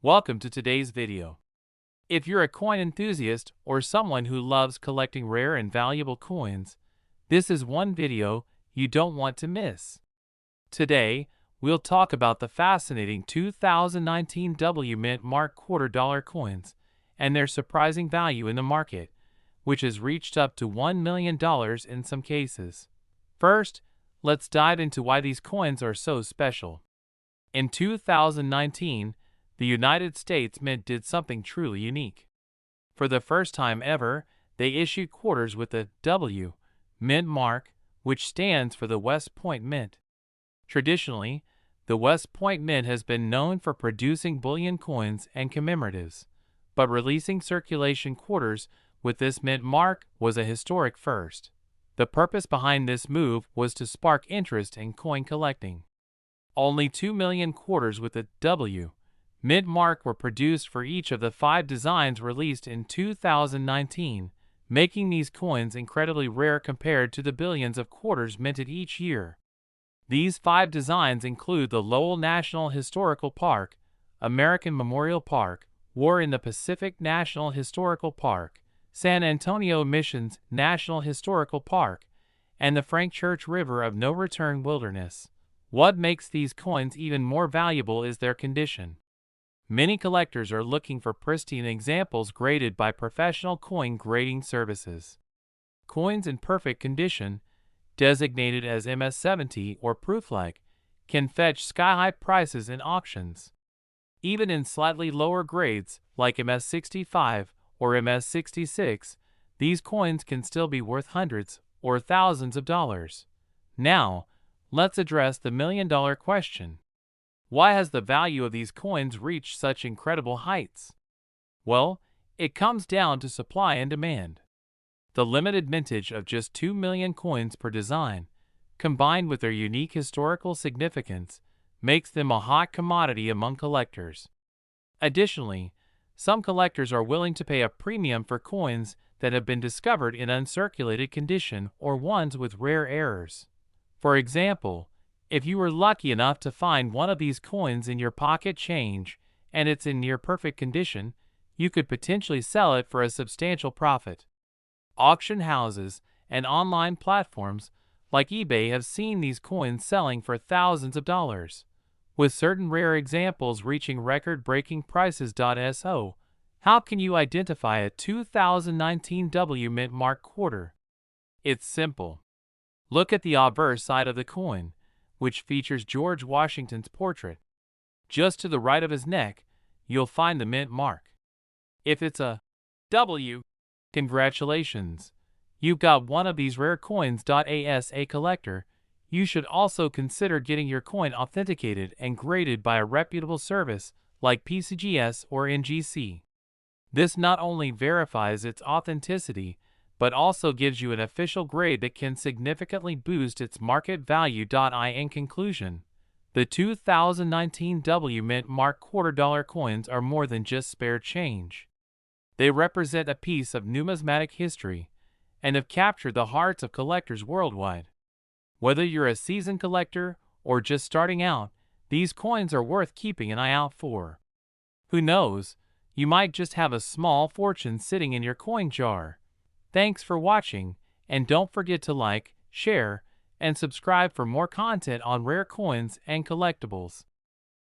Welcome to today's video. If you're a coin enthusiast or someone who loves collecting rare and valuable coins, this is one video you don't want to miss. Today, we'll talk about the fascinating 2019 W Mint Mark $quarter coins and their surprising value in the market, which has reached up to $1 million in some cases. First, let's dive into why these coins are so special. In 2019, the United States Mint did something truly unique. For the first time ever, they issued quarters with the W Mint mark, which stands for the West Point Mint. Traditionally, the West Point Mint has been known for producing bullion coins and commemoratives, but releasing circulation quarters with this mint mark was a historic first. The purpose behind this move was to spark interest in coin collecting. Only 2 million quarters with the W Mint mark were produced for each of the 5 designs released in 2019, making these coins incredibly rare compared to the billions of quarters minted each year. These 5 designs include the Lowell National Historical Park, American Memorial Park, War in the Pacific National Historical Park, San Antonio Missions National Historical Park, and the Frank Church River of No Return Wilderness. What makes these coins even more valuable is their condition. Many collectors are looking for pristine examples graded by professional coin grading services. Coins in perfect condition, designated as MS-70 or proof-like, can fetch sky-high prices in auctions. Even in slightly lower grades like MS-65 or MS-66, these coins can still be worth hundreds or thousands of dollars. Now, let's address the million-dollar question. Why has the value of these coins reached such incredible heights? Well, it comes down to supply and demand. The limited mintage of just 2 million coins per design, combined with their unique historical significance, makes them a hot commodity among collectors. Additionally, some collectors are willing to pay a premium for coins that have been discovered in uncirculated condition or ones with rare errors. For example, if you were lucky enough to find one of these coins in your pocket change and it's in near perfect condition, you could potentially sell it for a substantial profit. Auction houses and online platforms like eBay have seen these coins selling for thousands of dollars, with certain rare examples reaching record-breaking prices. So, how can you identify a 2019 W Mint Mark quarter? It's simple. Look at the obverse side of the coin, which features George Washington's portrait. Just to the right of his neck, you'll find the mint mark. If it's a W, congratulations, you've got one of these rare coins. As a collector, you should also consider getting your coin authenticated and graded by a reputable service like PCGS or NGC. This not only verifies its authenticity, but also gives you an official grade that can significantly boost its market value. In conclusion, the 2019 W Mint Mark $quarter coins are more than just spare change. They represent a piece of numismatic history and have captured the hearts of collectors worldwide. Whether you're a seasoned collector or just starting out, these coins are worth keeping an eye out for. Who knows, you might just have a small fortune sitting in your coin jar. Thanks for watching, and don't forget to like, share, and subscribe for more content on rare coins and collectibles.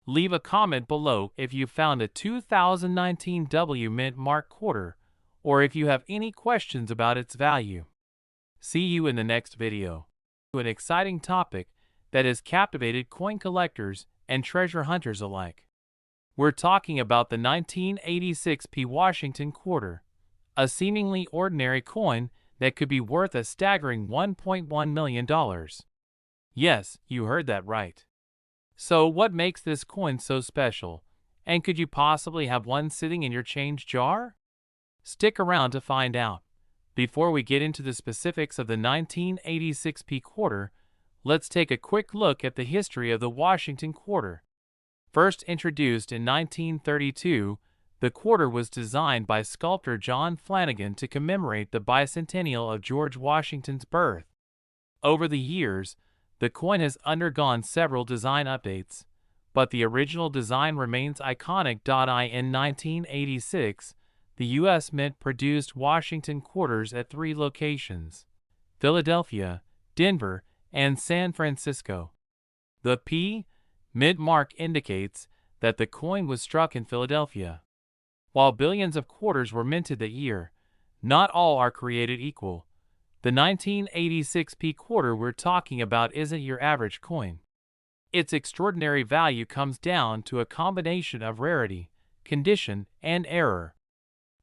Leave a comment below if you found a 2019 W Mint Mark quarter, or if you have any questions about its value. See you in the next video. An exciting topic that has captivated coin collectors and treasure hunters alike. We're talking about the 1986 P. Washington quarter. A seemingly ordinary coin that could be worth a staggering $1.1 million. Yes, you heard that right. So what makes this coin so special, and could you possibly have one sitting in your change jar? Stick around to find out. Before we get into the specifics of the 1986 P quarter, let's take a quick look at the history of the Washington quarter. First introduced in 1932, the quarter was designed by sculptor John Flanagan to commemorate the bicentennial of George Washington's birth. Over the years, the coin has undergone several design updates, but the original design remains iconic. In 1986, the U.S. Mint produced Washington quarters at 3 locations: Philadelphia, Denver, and San Francisco. The P. Mint mark indicates that the coin was struck in Philadelphia. While billions of quarters were minted that year, not all are created equal. The 1986 P quarter we're talking about isn't your average coin. Its extraordinary value comes down to a combination of rarity, condition, and error.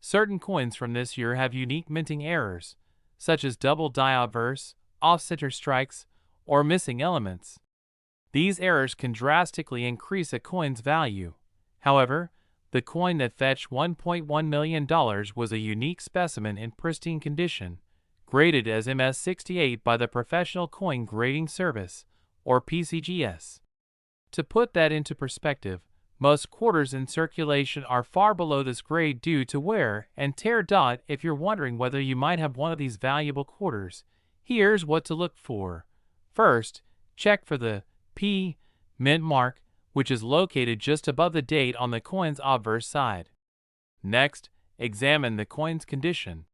Certain coins from this year have unique minting errors, such as double die obverse, off-center strikes, or missing elements. These errors can drastically increase a coin's value. However, the coin that fetched $1.1 million was a unique specimen in pristine condition, graded as MS68 by the Professional Coin Grading Service, or PCGS. To put that into perspective, most quarters in circulation are far below this grade due to wear and tear. If you're wondering whether you might have one of these valuable quarters, here's what to look for. First, check for the P. Mint mark, which is located just above the date on the coin's obverse side. Next, examine the coin's condition.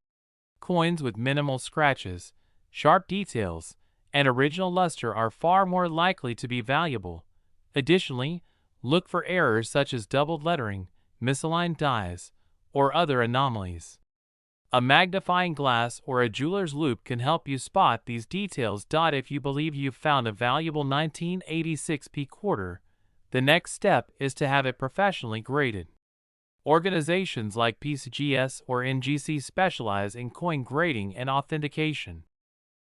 Coins with minimal scratches, sharp details, and original luster are far more likely to be valuable. Additionally, look for errors such as doubled lettering, misaligned dies, or other anomalies. A magnifying glass or a jeweler's loupe can help you spot these details. If you believe you've found a valuable 1986 P quarter, the next step is to have it professionally graded. Organizations like PCGS or NGC specialize in coin grading and authentication.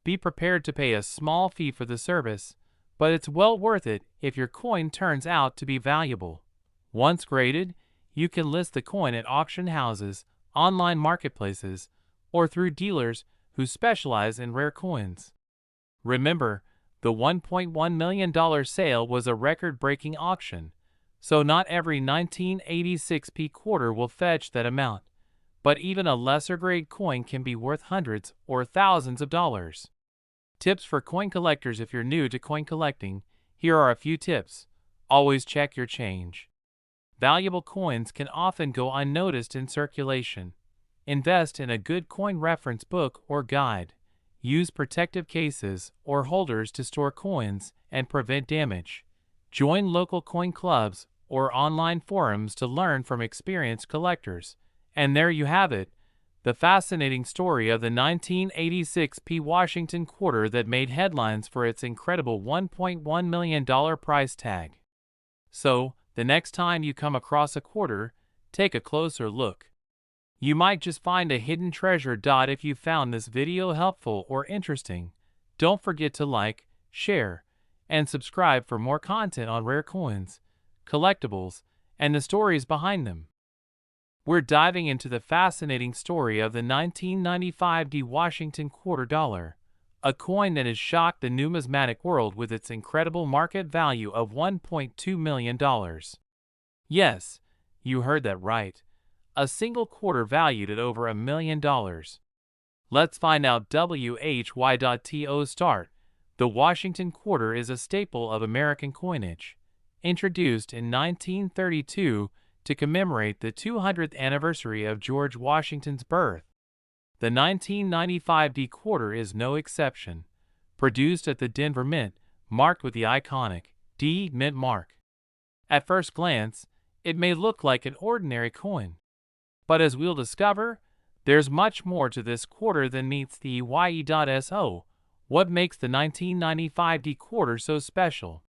Be prepared to pay a small fee for the service, but it's well worth it if your coin turns out to be valuable. Once graded, you can list the coin at auction houses, online marketplaces, or through dealers who specialize in rare coins. Remember, the $1.1 million sale was a record-breaking auction, so not every 1986 P quarter will fetch that amount, but even a lesser-grade coin can be worth hundreds or thousands of dollars. Tips for coin collectors: if you're new to coin collecting, here are a few tips. Always check your change. Valuable coins can often go unnoticed in circulation. Invest in a good coin reference book or guide. Use protective cases or holders to store coins and prevent damage. Join local coin clubs or online forums to learn from experienced collectors. And there you have it, the fascinating story of the 1986 P Washington quarter that made headlines for its incredible $1.1 million price tag. So, the next time you come across a quarter, take a closer look. You might just find a hidden treasure. If you found this video helpful or interesting, don't forget to like, share, and subscribe for more content on rare coins, collectibles, and the stories behind them. We're diving into the fascinating story of the 1995 D Washington quarter dollar, a coin that has shocked the numismatic world with its incredible market value of $1.2 million. Yes, you heard that right. A single quarter valued at over $1 million. Let's find out why.to start. The Washington quarter is a staple of American coinage. Introduced in 1932 to commemorate the 200th anniversary of George Washington's birth. The 1995 D quarter is no exception. Produced at the Denver Mint, marked with the iconic D Mint mark. At first glance, it may look like an ordinary coin. But as we'll discover, there's much more to this quarter than meets the YE.SO. What makes the 1995 D quarter so special?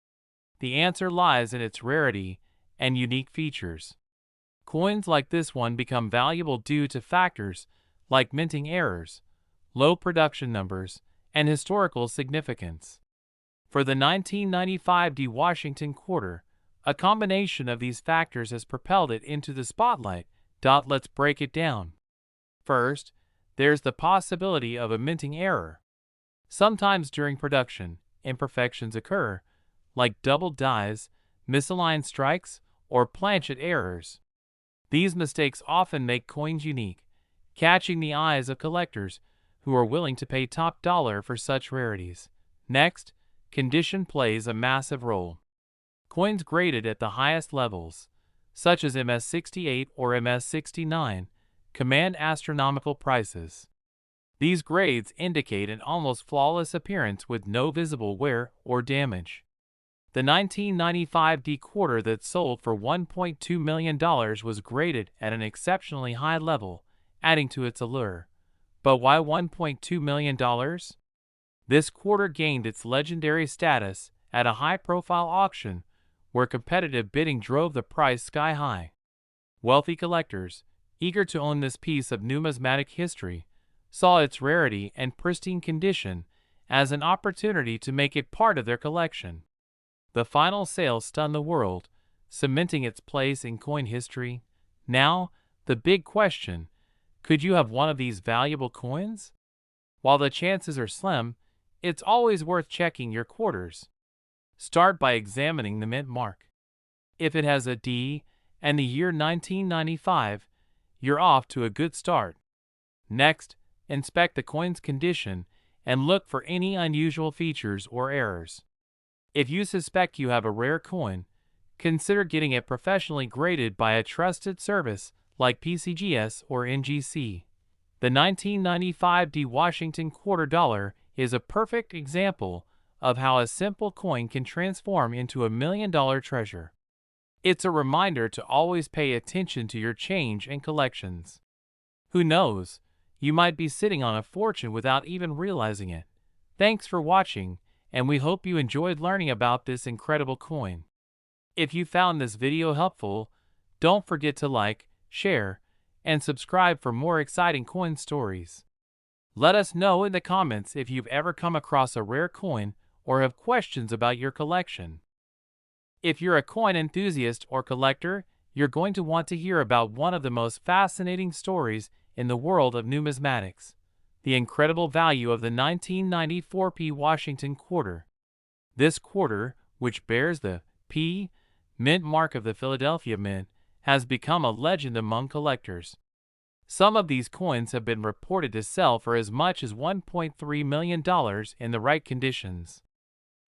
The answer lies in its rarity and unique features. Coins like this one become valuable due to factors like minting errors, low production numbers, and historical significance. For the 1995 D Washington quarter, a combination of these factors has propelled it into the spotlight. Let's break it down. First, there's the possibility of a minting error. Sometimes during production, imperfections occur, like doubled dies, misaligned strikes, or planchet errors. These mistakes often make coins unique, catching the eyes of collectors who are willing to pay top dollar for such rarities. Next, condition plays a massive role. Coins graded at the highest levels, such as MS-68 or MS-69, command astronomical prices. These grades indicate an almost flawless appearance with no visible wear or damage. The 1995 D quarter that sold for $1.2 million was graded at an exceptionally high level, adding to its allure. But why $1.2 million? This quarter gained its legendary status at a high-profile auction where competitive bidding drove the price sky high. Wealthy collectors, eager to own this piece of numismatic history, saw its rarity and pristine condition as an opportunity to make it part of their collection. The final sale stunned the world, cementing its place in coin history. Now, the big question: could you have one of these valuable coins? While the chances are slim, it's always worth checking your quarters. Start by examining the mint mark. If it has a D and the year 1995, you're off to a good start. Next, inspect the coin's condition and look for any unusual features or errors. If you suspect you have a rare coin, consider getting it professionally graded by a trusted service like PCGS or NGC. The 1995 D Washington quarter dollar is a perfect example of how a simple coin can transform into a million-dollar treasure. It's a reminder to always pay attention to your change and collections. Who knows, you might be sitting on a fortune without even realizing it. Thanks for watching, and we hope you enjoyed learning about this incredible coin. If you found this video helpful, don't forget to like, share, and subscribe for more exciting coin stories. Let us know in the comments if you've ever come across a rare coin or have questions about your collection. If you're a coin enthusiast or collector, you're going to want to hear about one of the most fascinating stories in the world of numismatics: the incredible value of the 1994 P Washington quarter. This quarter, which bears the P mint mark of the Philadelphia Mint, has become a legend among collectors. Some of these coins have been reported to sell for as much as $1.3 million in the right conditions.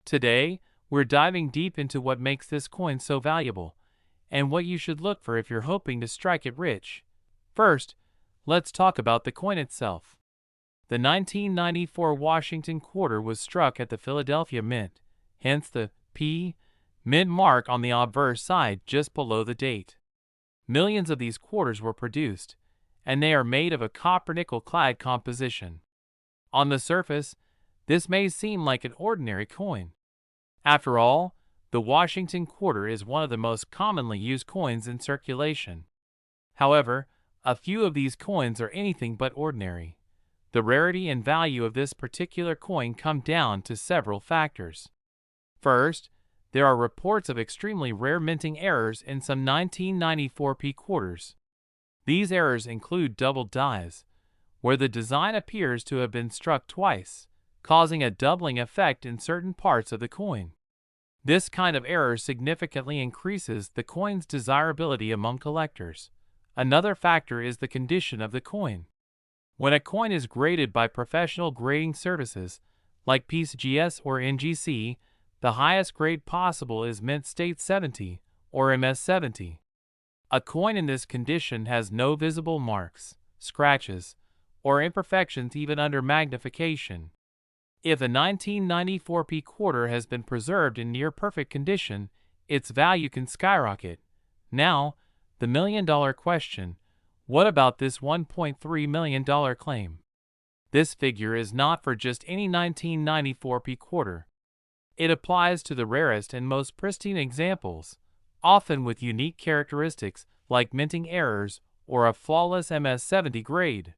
Today, we're diving deep into what makes this coin so valuable, and what you should look for if you're hoping to strike it rich. First, let's talk about the coin itself. The 1994 Washington quarter was struck at the Philadelphia Mint, hence the P mint mark on the obverse side just below the date. Millions of these quarters were produced, and they are made of a copper-nickel clad composition. On the surface, this may seem like an ordinary coin. After all, the Washington quarter is one of the most commonly used coins in circulation. However, a few of these coins are anything but ordinary. The rarity and value of this particular coin come down to several factors. First, there are reports of extremely rare minting errors in some 1994 P quarters. These errors include double dies, where the design appears to have been struck twice, causing a doubling effect in certain parts of the coin. This kind of error significantly increases the coin's desirability among collectors. Another factor is the condition of the coin. When a coin is graded by professional grading services like PCGS or NGC, the highest grade possible is Mint State 70 or MS-70. A coin in this condition has no visible marks, scratches, or imperfections even under magnification. If a 1994 P quarter has been preserved in near-perfect condition, its value can skyrocket. Now, the million-dollar question: what about this $1.3 million claim? This figure is not for just any 1994 P quarter. It applies to the rarest and most pristine examples, often with unique characteristics like minting errors or a flawless MS-70 grade.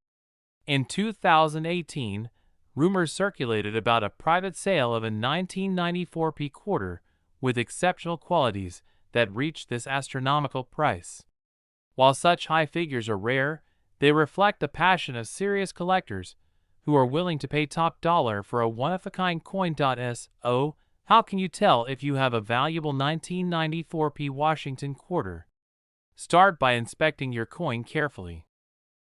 In 2018, rumors circulated about a private sale of a 1994 P quarter with exceptional qualities that reached this astronomical price. While such high figures are rare, they reflect the passion of serious collectors who are willing to pay top dollar for a one-of-a-kind coin. So, how can you tell if you have a valuable 1994 P Washington quarter? Start by inspecting your coin carefully.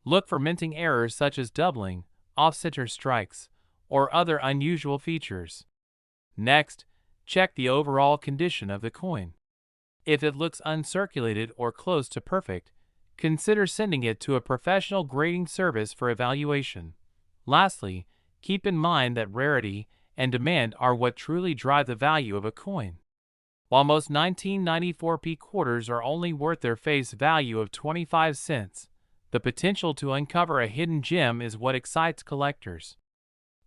Look for minting errors such as doubling, off-center strikes, or other unusual features. Next, check the overall condition of the coin. If it looks uncirculated or close to perfect, consider sending it to a professional grading service for evaluation. Lastly, keep in mind that rarity and demand are what truly drive the value of a coin. While most 1994p quarters are only worth their face value of 25 cents, the potential to uncover a hidden gem is what excites collectors.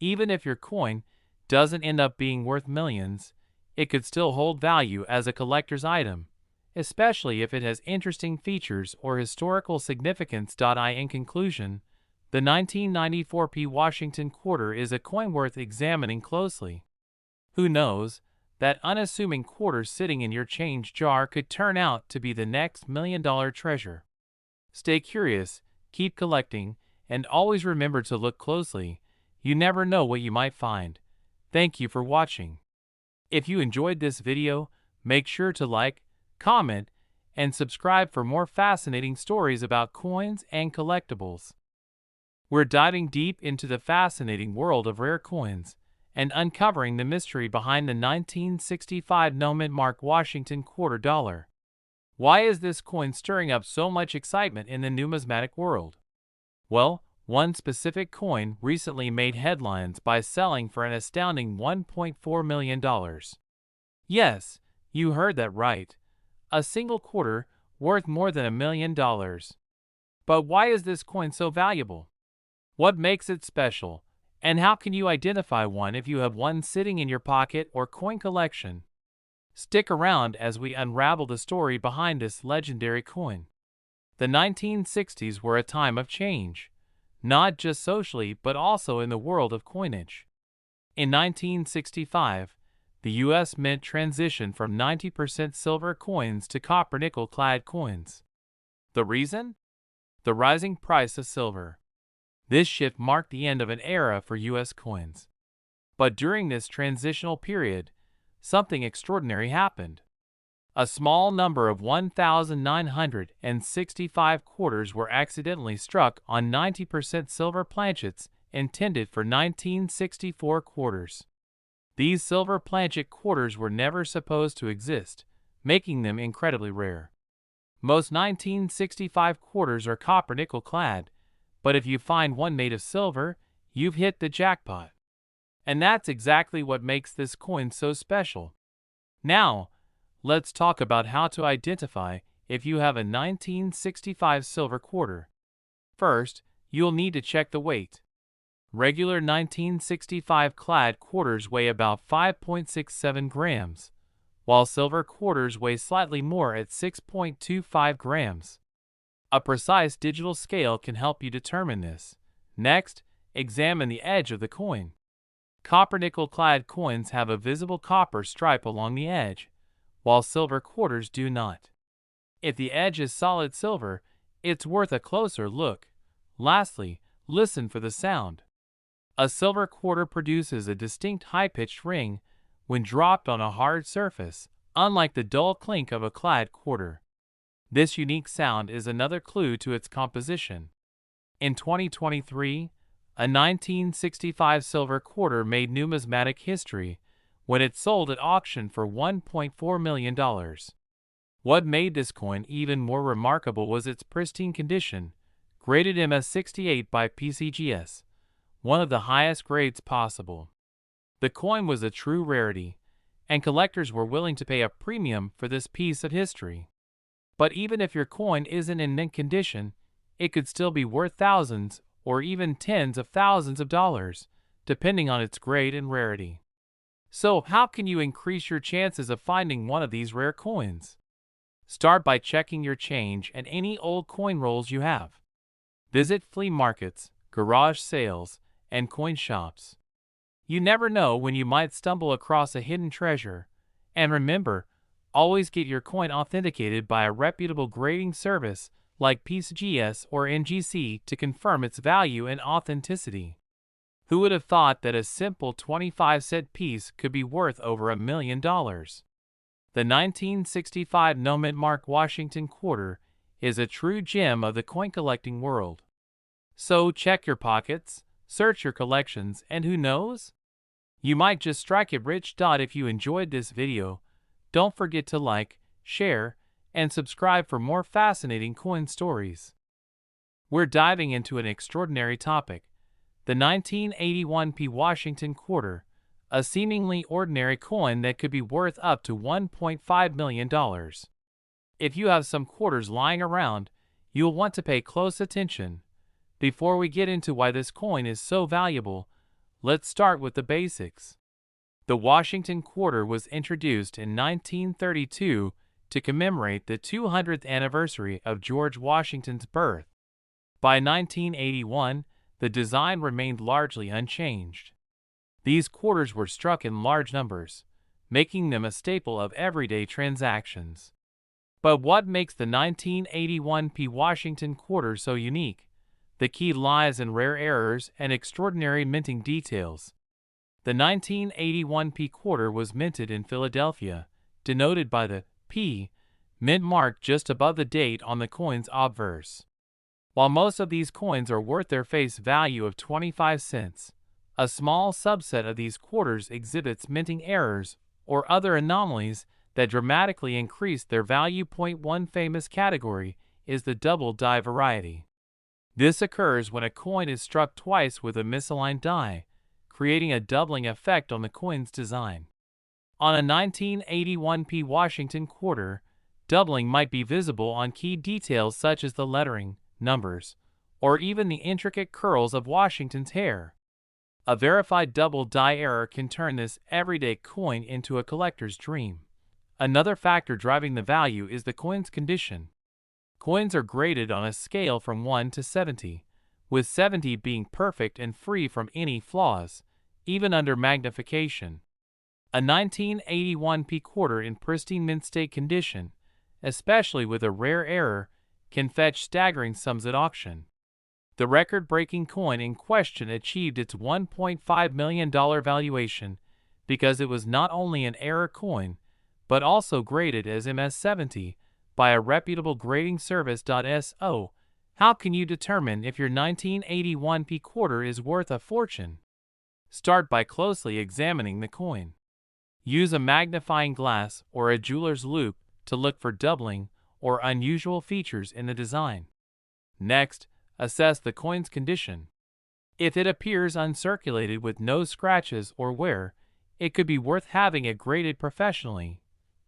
Even if your coin doesn't end up being worth millions, it could still hold value as a collector's item, especially if it has interesting features or historical significance. In conclusion, the 1994p Washington quarter is a coin worth examining closely. Who knows, that unassuming quarter sitting in your change jar could turn out to be the next million-dollar treasure. Stay curious, keep collecting, and always remember to look closely. You never know what you might find. Thank you for watching. If you enjoyed this video, make sure to like, comment, and subscribe for more fascinating stories about coins and collectibles. We're diving deep into the fascinating world of rare coins and uncovering the mystery behind the 1965 no-mint Washington quarter dollar. Why is this coin stirring up so much excitement in the numismatic world? Well, one specific coin recently made headlines by selling for an astounding $1.4 million. Yes, you heard that right. A single quarter worth more than $1 million. But why is this coin so valuable? What makes it special? And how can you identify one if you have one sitting in your pocket or coin collection? Stick around as we unravel the story behind this legendary coin. The 1960s were a time of change, not just socially but also in the world of coinage. In 1965, the U.S. Mint transitioned from 90% silver coins to copper-nickel-clad coins. The reason? The rising price of silver. This shift marked the end of an era for U.S. coins. But during this transitional period, something extraordinary happened. A small number of 1,965 quarters were accidentally struck on 90% silver planchets intended for 1964 quarters. These silver planchet quarters were never supposed to exist, making them incredibly rare. Most 1965 quarters are copper-nickel clad, but if you find one made of silver, you've hit the jackpot. And that's exactly what makes this coin so special. Now, let's talk about how to identify if you have a 1965 silver quarter. First, you'll need to check the weight. Regular 1965 clad quarters weigh about 5.67 grams, while silver quarters weigh slightly more at 6.25 grams. A precise digital scale can help you determine this. Next, examine the edge of the coin. Copper-nickel clad coins have a visible copper stripe along the edge, while silver quarters do not. If the edge is solid silver, it's worth a closer look. Lastly, listen for the sound. A silver quarter produces a distinct high-pitched ring when dropped on a hard surface, unlike the dull clink of a clad quarter. This unique sound is another clue to its composition. In 2023, a 1965 silver quarter made numismatic history when it sold at auction for $1.4 million. What made this coin even more remarkable was its pristine condition, graded MS68 by PCGS, one of the highest grades possible. The coin was a true rarity, and collectors were willing to pay a premium for this piece of history. But even if your coin isn't in mint condition, it could still be worth thousands or even tens of thousands of dollars, depending on its grade and rarity. So, how can you increase your chances of finding one of these rare coins? Start by checking your change and any old coin rolls you have. Visit flea markets, garage sales, and coin shops. You never know when you might stumble across a hidden treasure. And remember, always get your coin authenticated by a reputable grading service like PCGS or NGC to confirm its value and authenticity. Who would have thought that a simple 25-cent piece could be worth over $1 million? The 1965 no-mint Washington quarter is a true gem of the coin collecting world. So check your pockets, search your collections, and who knows? You might just strike it rich. If you enjoyed this video, don't forget to like, share, and subscribe for more fascinating coin stories. We're diving into an extraordinary topic, the 1981 Washington quarter, a seemingly ordinary coin that could be worth up to $1.5 million. If you have some quarters lying around, you'll want to pay close attention. Before we get into why this coin is so valuable, let's start with the basics. The Washington quarter was introduced in 1932 to commemorate the 200th anniversary of George Washington's birth. By 1981, the design remained largely unchanged. These quarters were struck in large numbers, making them a staple of everyday transactions. But what makes the 1981 Washington quarter so unique? The key lies in rare errors and extraordinary minting details. The 1981 quarter was minted in Philadelphia, denoted by the P mint mark just above the date on the coin's obverse. While most of these coins are worth their face value of 25 cents, a small subset of these quarters exhibits minting errors or other anomalies that dramatically increase their value. One famous category is the double die variety. This occurs when a coin is struck twice with a misaligned die, creating a doubling effect on the coin's design. On a 1981 Washington quarter, doubling might be visible on key details such as the lettering, numbers, or even the intricate curls of Washington's hair. A verified double die error can turn this everyday coin into a collector's dream. Another factor driving the value is the coin's condition. Coins are graded on a scale from 1 to 70, with 70 being perfect and free from any flaws, even under magnification. A 1981 quarter in pristine mint state condition, especially with a rare error, can fetch staggering sums at auction. The record-breaking coin in question achieved its $1.5 million valuation because it was not only an error coin, but also graded as MS-70 by a reputable grading service. So, how can you determine if your 1981 quarter is worth a fortune? Start by closely examining the coin. Use a magnifying glass or a jeweler's loupe to look for doubling or unusual features in the design. Next, assess the coin's condition. If it appears uncirculated with no scratches or wear, it could be worth having it graded professionally.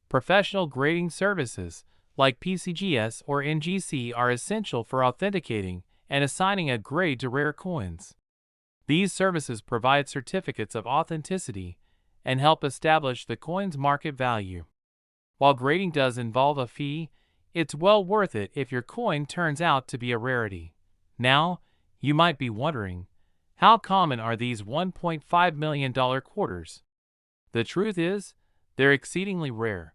Professional grading services like PCGS or NGC are essential for authenticating and assigning a grade to rare coins. These services provide certificates of authenticity and help establish the coin's market value. While grading does involve a fee, it's well worth it if your coin turns out to be a rarity. Now, you might be wondering, how common are these $1.5 million quarters? The truth is, they're exceedingly rare.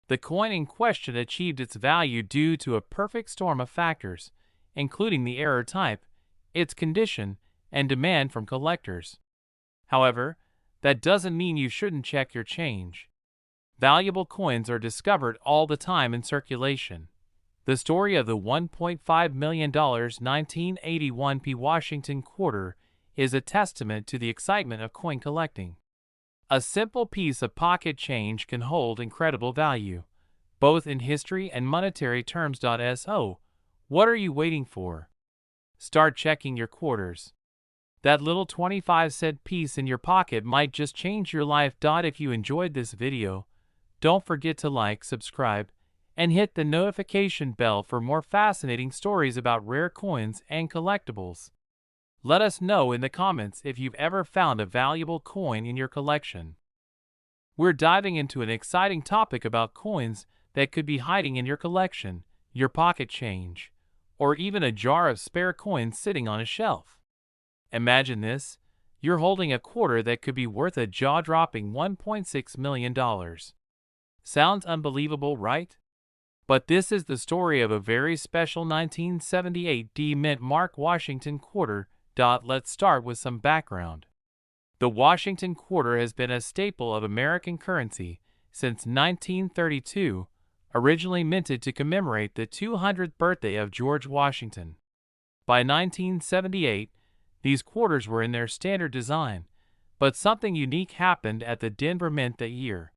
The coin in question achieved its value due to a perfect storm of factors, including the error type, its condition, and demand from collectors. However, that doesn't mean you shouldn't check your change. Valuable coins are discovered all the time in circulation. The story of the $1.5 million 1981 Washington quarter is a testament to the excitement of coin collecting. A simple piece of pocket change can hold incredible value, both in history and monetary terms. So, what are you waiting for? Start checking your quarters. That little 25-cent piece in your pocket might just change your life. If you enjoyed this video, don't forget to like, subscribe, and hit the notification bell for more fascinating stories about rare coins and collectibles. Let us know in the comments if you've ever found a valuable coin in your collection. We're diving into an exciting topic about coins that could be hiding in your collection, your pocket change, or even a jar of spare coins sitting on a shelf. Imagine this: you're holding a quarter that could be worth a jaw-dropping $1.6 million. Sounds unbelievable, right? But this is the story of a very special 1978 D mint mark Washington quarter. Let's start with some background. The Washington quarter has been a staple of American currency since 1932, originally minted to commemorate the 200th birthday of George Washington. By 1978, these quarters were in their standard design, but something unique happened at the Denver Mint that year.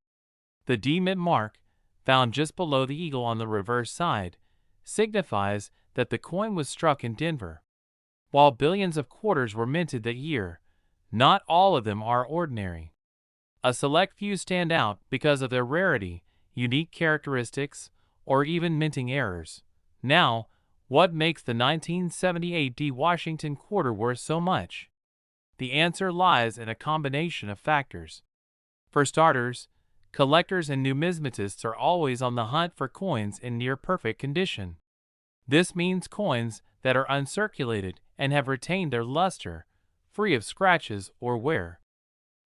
The D mint mark, found just below the eagle on the reverse side, signifies that the coin was struck in Denver. While billions of quarters were minted that year, not all of them are ordinary. A select few stand out because of their rarity, unique characteristics, or even minting errors. Now, what makes the 1978 D Washington quarter worth so much? The answer lies in a combination of factors. For starters, collectors and numismatists are always on the hunt for coins in near-perfect condition. This means coins that are uncirculated and have retained their luster, free of scratches or wear.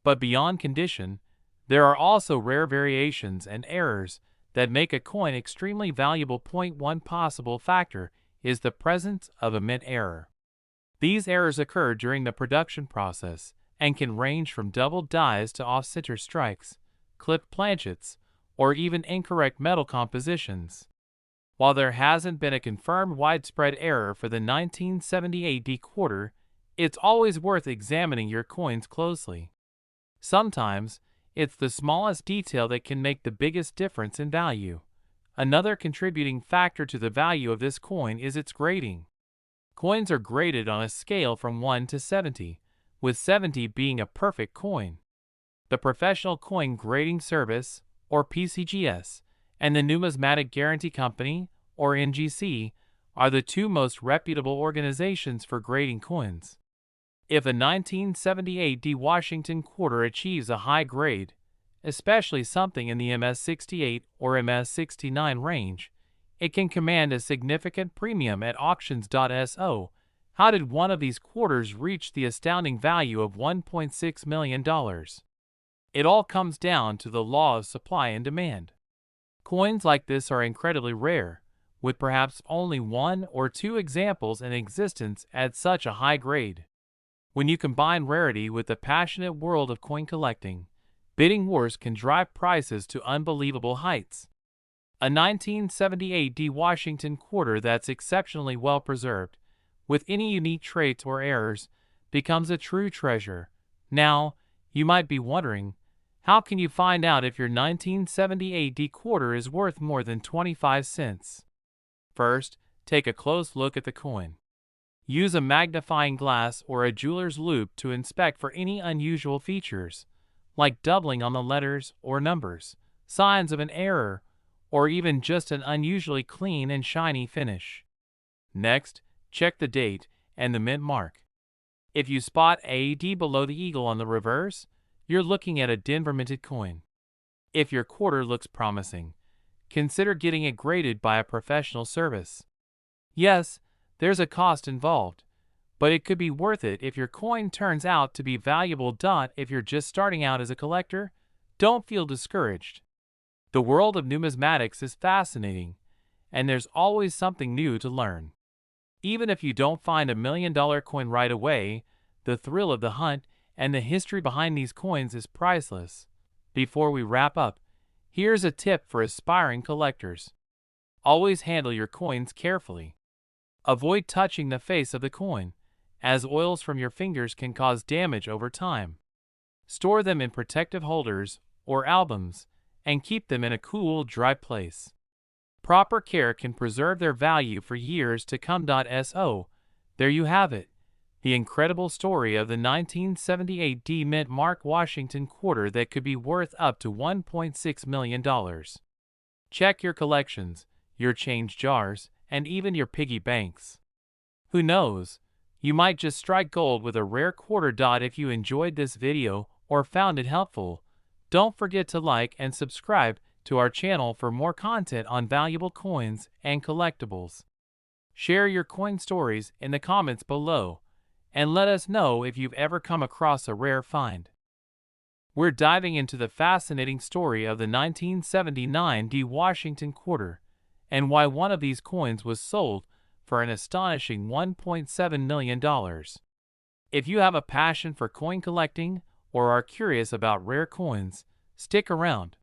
But beyond condition, there are also rare variations and errors that make a coin extremely valuable. One possible factor is the presence of a mint error. These errors occur during the production process and can range from double dies to off-center strikes, clipped planchets, or even incorrect metal compositions. While there hasn't been a confirmed widespread error for the 1978 D quarter, it's always worth examining your coins closely. Sometimes, it's the smallest detail that can make the biggest difference in value. Another contributing factor to the value of this coin is its grading. Coins are graded on a scale from 1 to 70, with 70 being a perfect coin. The Professional Coin Grading Service, or PCGS, and the Numismatic Guarantee Company, or NGC, are the two most reputable organizations for grading coins. If a 1978 D Washington quarter achieves a high grade, especially something in the MS68 or MS69 range, it can command a significant premium at auctions.so. How did one of these quarters reach the astounding value of $1.6 million? It all comes down to the law of supply and demand. Coins like this are incredibly rare, with perhaps only one or two examples in existence at such a high grade. When you combine rarity with the passionate world of coin collecting, bidding wars can drive prices to unbelievable heights. A 1978 D Washington quarter that's exceptionally well preserved, with any unique traits or errors, becomes a true treasure. Now, you might be wondering, how can you find out if your 1978 D quarter is worth more than 25 cents? First, take a close look at the coin. Use a magnifying glass or a jeweler's loupe to inspect for any unusual features, like doubling on the letters or numbers, signs of an error, or even just an unusually clean and shiny finish. Next, check the date and the mint mark. If you spot AD below the eagle on the reverse, you're looking at a Denver minted coin. If your quarter looks promising, consider getting it graded by a professional service. Yes, there's a cost involved, but it could be worth it if your coin turns out to be valuable. If you're just starting out as a collector, don't feel discouraged. The world of numismatics is fascinating, and there's always something new to learn. Even if you don't find $1 million coin right away, the thrill of the hunt and the history behind these coins is priceless. Before we wrap up, here's a tip for aspiring collectors. Always handle your coins carefully. Avoid touching the face of the coin, as oils from your fingers can cause damage over time. Store them in protective holders or albums, and keep them in a cool, dry place. Proper care can preserve their value for years to come. So, there you have it, the incredible story of the 1978 D Mint Mark Washington quarter that could be worth up to $1.6 million. Check your collections, your change jars, and even your piggy banks. Who knows, you might just strike gold with a rare quarter. If you enjoyed this video or found it helpful, don't forget to like and subscribe to our channel for more content on valuable coins and collectibles. Share your coin stories in the comments below, and let us know if you've ever come across a rare find. We're diving into the fascinating story of the 1979 D Washington quarter, and why one of these coins was sold for an astonishing $1.7 million. If you have a passion for coin collecting or are curious about rare coins, stick around.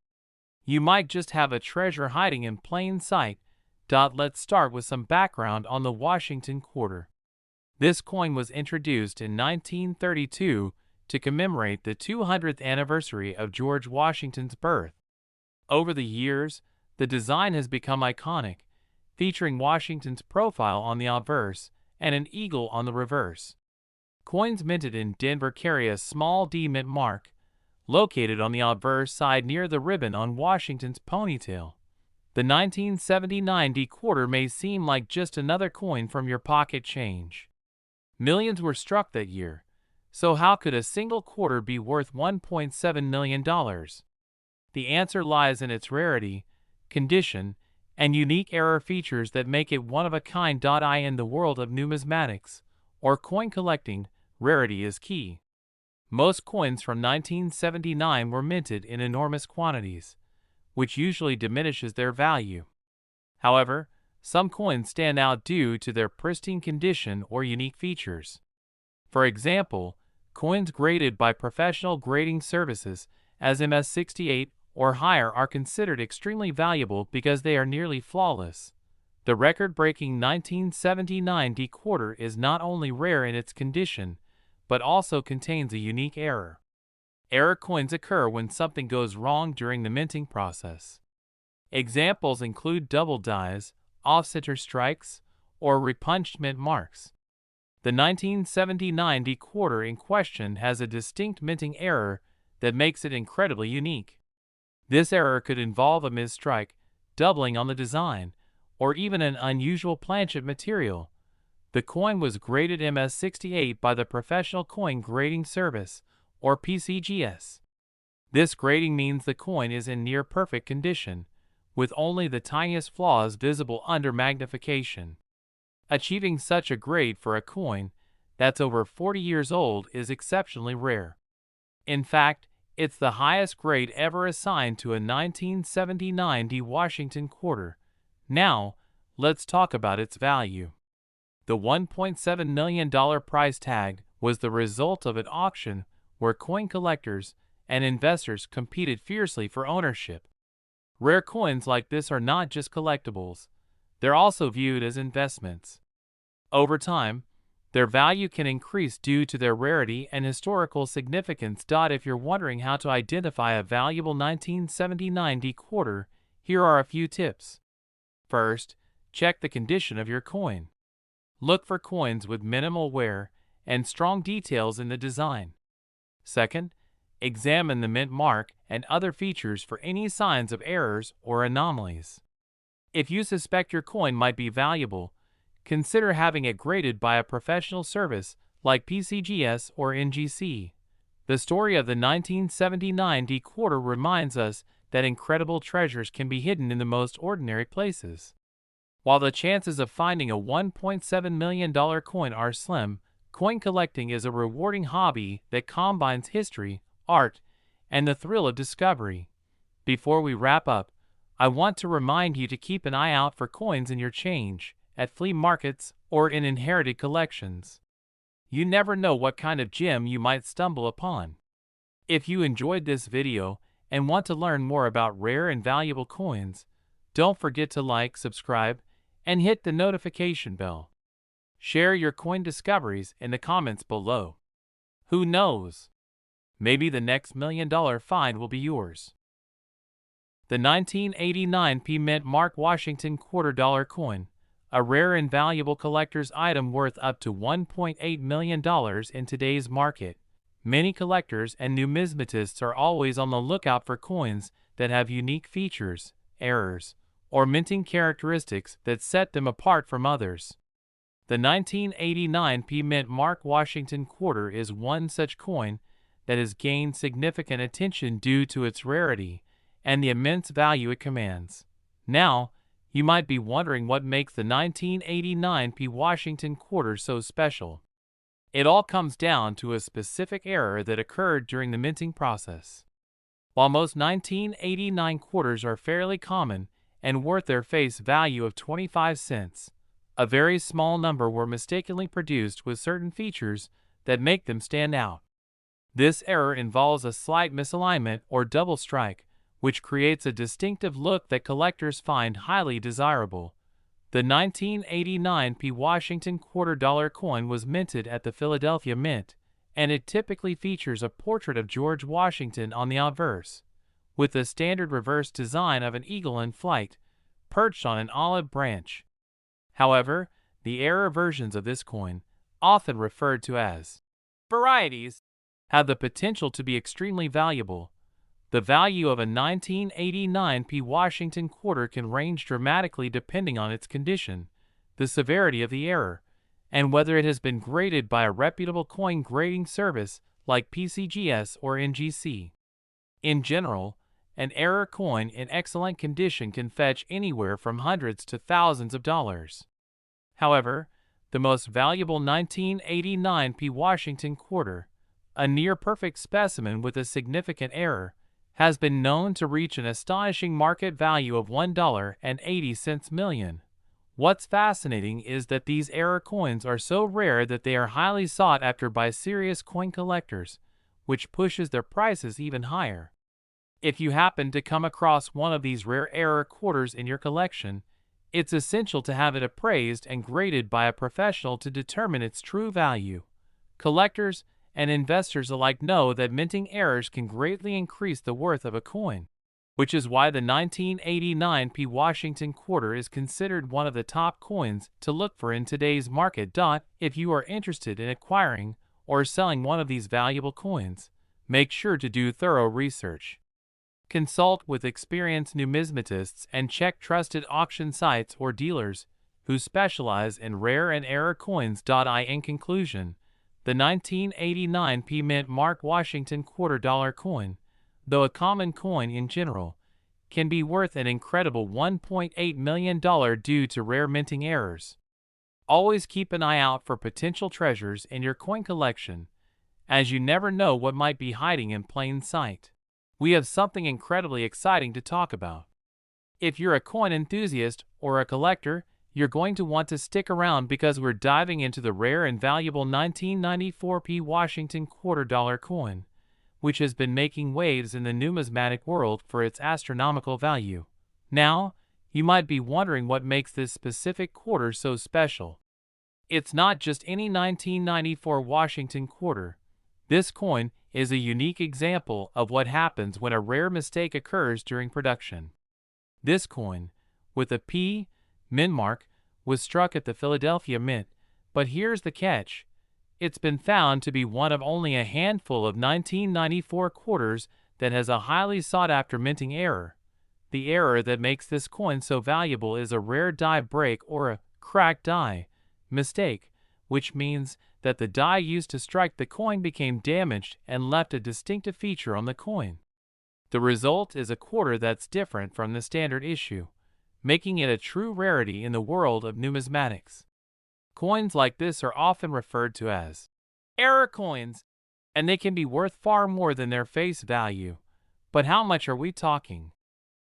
You might just have a treasure hiding in plain sight. Let's start with some background on the Washington quarter. This coin was introduced in 1932 to commemorate the 200th anniversary of George Washington's birth. Over the years, The design has become iconic, featuring Washington's profile on the obverse and an eagle on the reverse. Coins minted in Denver carry a small D mint mark, located on the obverse side near the ribbon on Washington's ponytail. The 1979 D quarter may seem like just another coin from your pocket change. Millions were struck that year, so how could a single quarter be worth $1.7 million? The answer lies in its rarity, condition, and unique error features that make it one of a kind. In the world of numismatics, or coin collecting, rarity is key. Most coins from 1979 were minted in enormous quantities, which usually diminishes their value. However, some coins stand out due to their pristine condition or unique features. For example, coins graded by professional grading services as MS-68 or higher are considered extremely valuable because they are nearly flawless. The record-breaking 1979 D quarter is not only rare in its condition, but also contains a unique error. Error coins occur when something goes wrong during the minting process. Examples include double dies, off-center strikes, or repunched mint marks. The 1979 D quarter in question has a distinct minting error that makes it incredibly unique. This error could involve a misstrike, doubling on the design, or even an unusual planchet material. The coin was graded MS-68 by the Professional Coin Grading Service, or PCGS. This grading means the coin is in near-perfect condition, with only the tiniest flaws visible under magnification. Achieving such a grade for a coin that's over 40 years old is exceptionally rare. In fact, it's the highest grade ever assigned to a 1979 D Washington quarter. Now, let's talk about its value. The $1.7 million price tag was the result of an auction where coin collectors and investors competed fiercely for ownership. Rare coins like this are not just collectibles, they're also viewed as investments. Over time, their value can increase due to their rarity and historical significance. If you're wondering how to identify a valuable 1979 D quarter, here are a few tips. First, check the condition of your coin. Look for coins with minimal wear and strong details in the design. Second, examine the mint mark and other features for any signs of errors or anomalies. If you suspect your coin might be valuable, consider having it graded by a professional service like PCGS or NGC. The story of the 1979 D quarter reminds us that incredible treasures can be hidden in the most ordinary places. While the chances of finding a $1.7 million coin are slim, coin collecting is a rewarding hobby that combines history, art, and the thrill of discovery. Before we wrap up, I want to remind you to keep an eye out for coins in your change, at flea markets, or in inherited collections. You never know what kind of gem you might stumble upon. If you enjoyed this video and want to learn more about rare and valuable coins, don't forget to like, subscribe, and hit the notification bell. Share your coin discoveries in the comments below. Who knows? Maybe the next $1 million find will be yours. The 1989 P Mint Mark Washington $quarter coin, a rare and valuable collector's item worth up to $1.8 million in today's market. Many collectors and numismatists are always on the lookout for coins that have unique features, errors, or minting characteristics that set them apart from others. The 1989 P Mint Mark Washington quarter is one such coin that has gained significant attention due to its rarity and the immense value it commands. Now, you might be wondering what makes the 1989 P Washington quarter so special. It all comes down to a specific error that occurred during the minting process. While most 1989 quarters are fairly common and worth their face value of 25 cents, a very small number were mistakenly produced with certain features that make them stand out. This error involves a slight misalignment or double strike, which creates a distinctive look that collectors find highly desirable. The 1989 P Washington $quarter coin was minted at the Philadelphia Mint, and it typically features a portrait of George Washington on the obverse, with the standard reverse design of an eagle in flight, perched on an olive branch. However, the error versions of this coin, often referred to as varieties, have the potential to be extremely valuable. The value of a 1989p Washington quarter can range dramatically depending on its condition, the severity of the error, and whether it has been graded by a reputable coin grading service like PCGS or NGC. In general, an error coin in excellent condition can fetch anywhere from hundreds to thousands of dollars. However, the most valuable 1989p Washington quarter, a near-perfect specimen with a significant error, has been known to reach an astonishing market value of $1.80 million. What's fascinating is that these error coins are so rare that they are highly sought after by serious coin collectors, which pushes their prices even higher. If you happen to come across one of these rare error quarters in your collection, it's essential to have it appraised and graded by a professional to determine its true value. Collectors and investors alike know that minting errors can greatly increase the worth of a coin, which is why the 1989p Washington quarter is considered one of the top coins to look for in today's market. If you are interested in acquiring or selling one of these valuable coins, make sure to do thorough research. Consult with experienced numismatists and check trusted auction sites or dealers who specialize in rare and error coins. In conclusion, the 1989p mint mark Washington $quarter coin, though a common coin in general, can be worth an incredible $1.8 million due to rare minting errors. Always keep an eye out for potential treasures in your coin collection, as you never know what might be hiding in plain sight. We have something incredibly exciting to talk about. If you're a coin enthusiast or a collector, you're going to want to stick around because we're diving into the rare and valuable 1994p Washington $quarter coin, which has been making waves in the numismatic world for its astronomical value. Now, you might be wondering what makes this specific quarter so special. It's not just any 1994 Washington quarter. This coin is a unique example of what happens when a rare mistake occurs during production. This coin, with a P mint mark, was struck at the Philadelphia Mint, but here's the catch. It's been found to be one of only a handful of 1994 quarters that has a highly sought-after minting error. The error that makes this coin so valuable is a rare die break or a cracked die mistake, which means that the die used to strike the coin became damaged and left a distinctive feature on the coin. The result is a quarter that's different from the standard issue, making it a true rarity in the world of numismatics. Coins like this are often referred to as error coins, and they can be worth far more than their face value. But how much are we talking?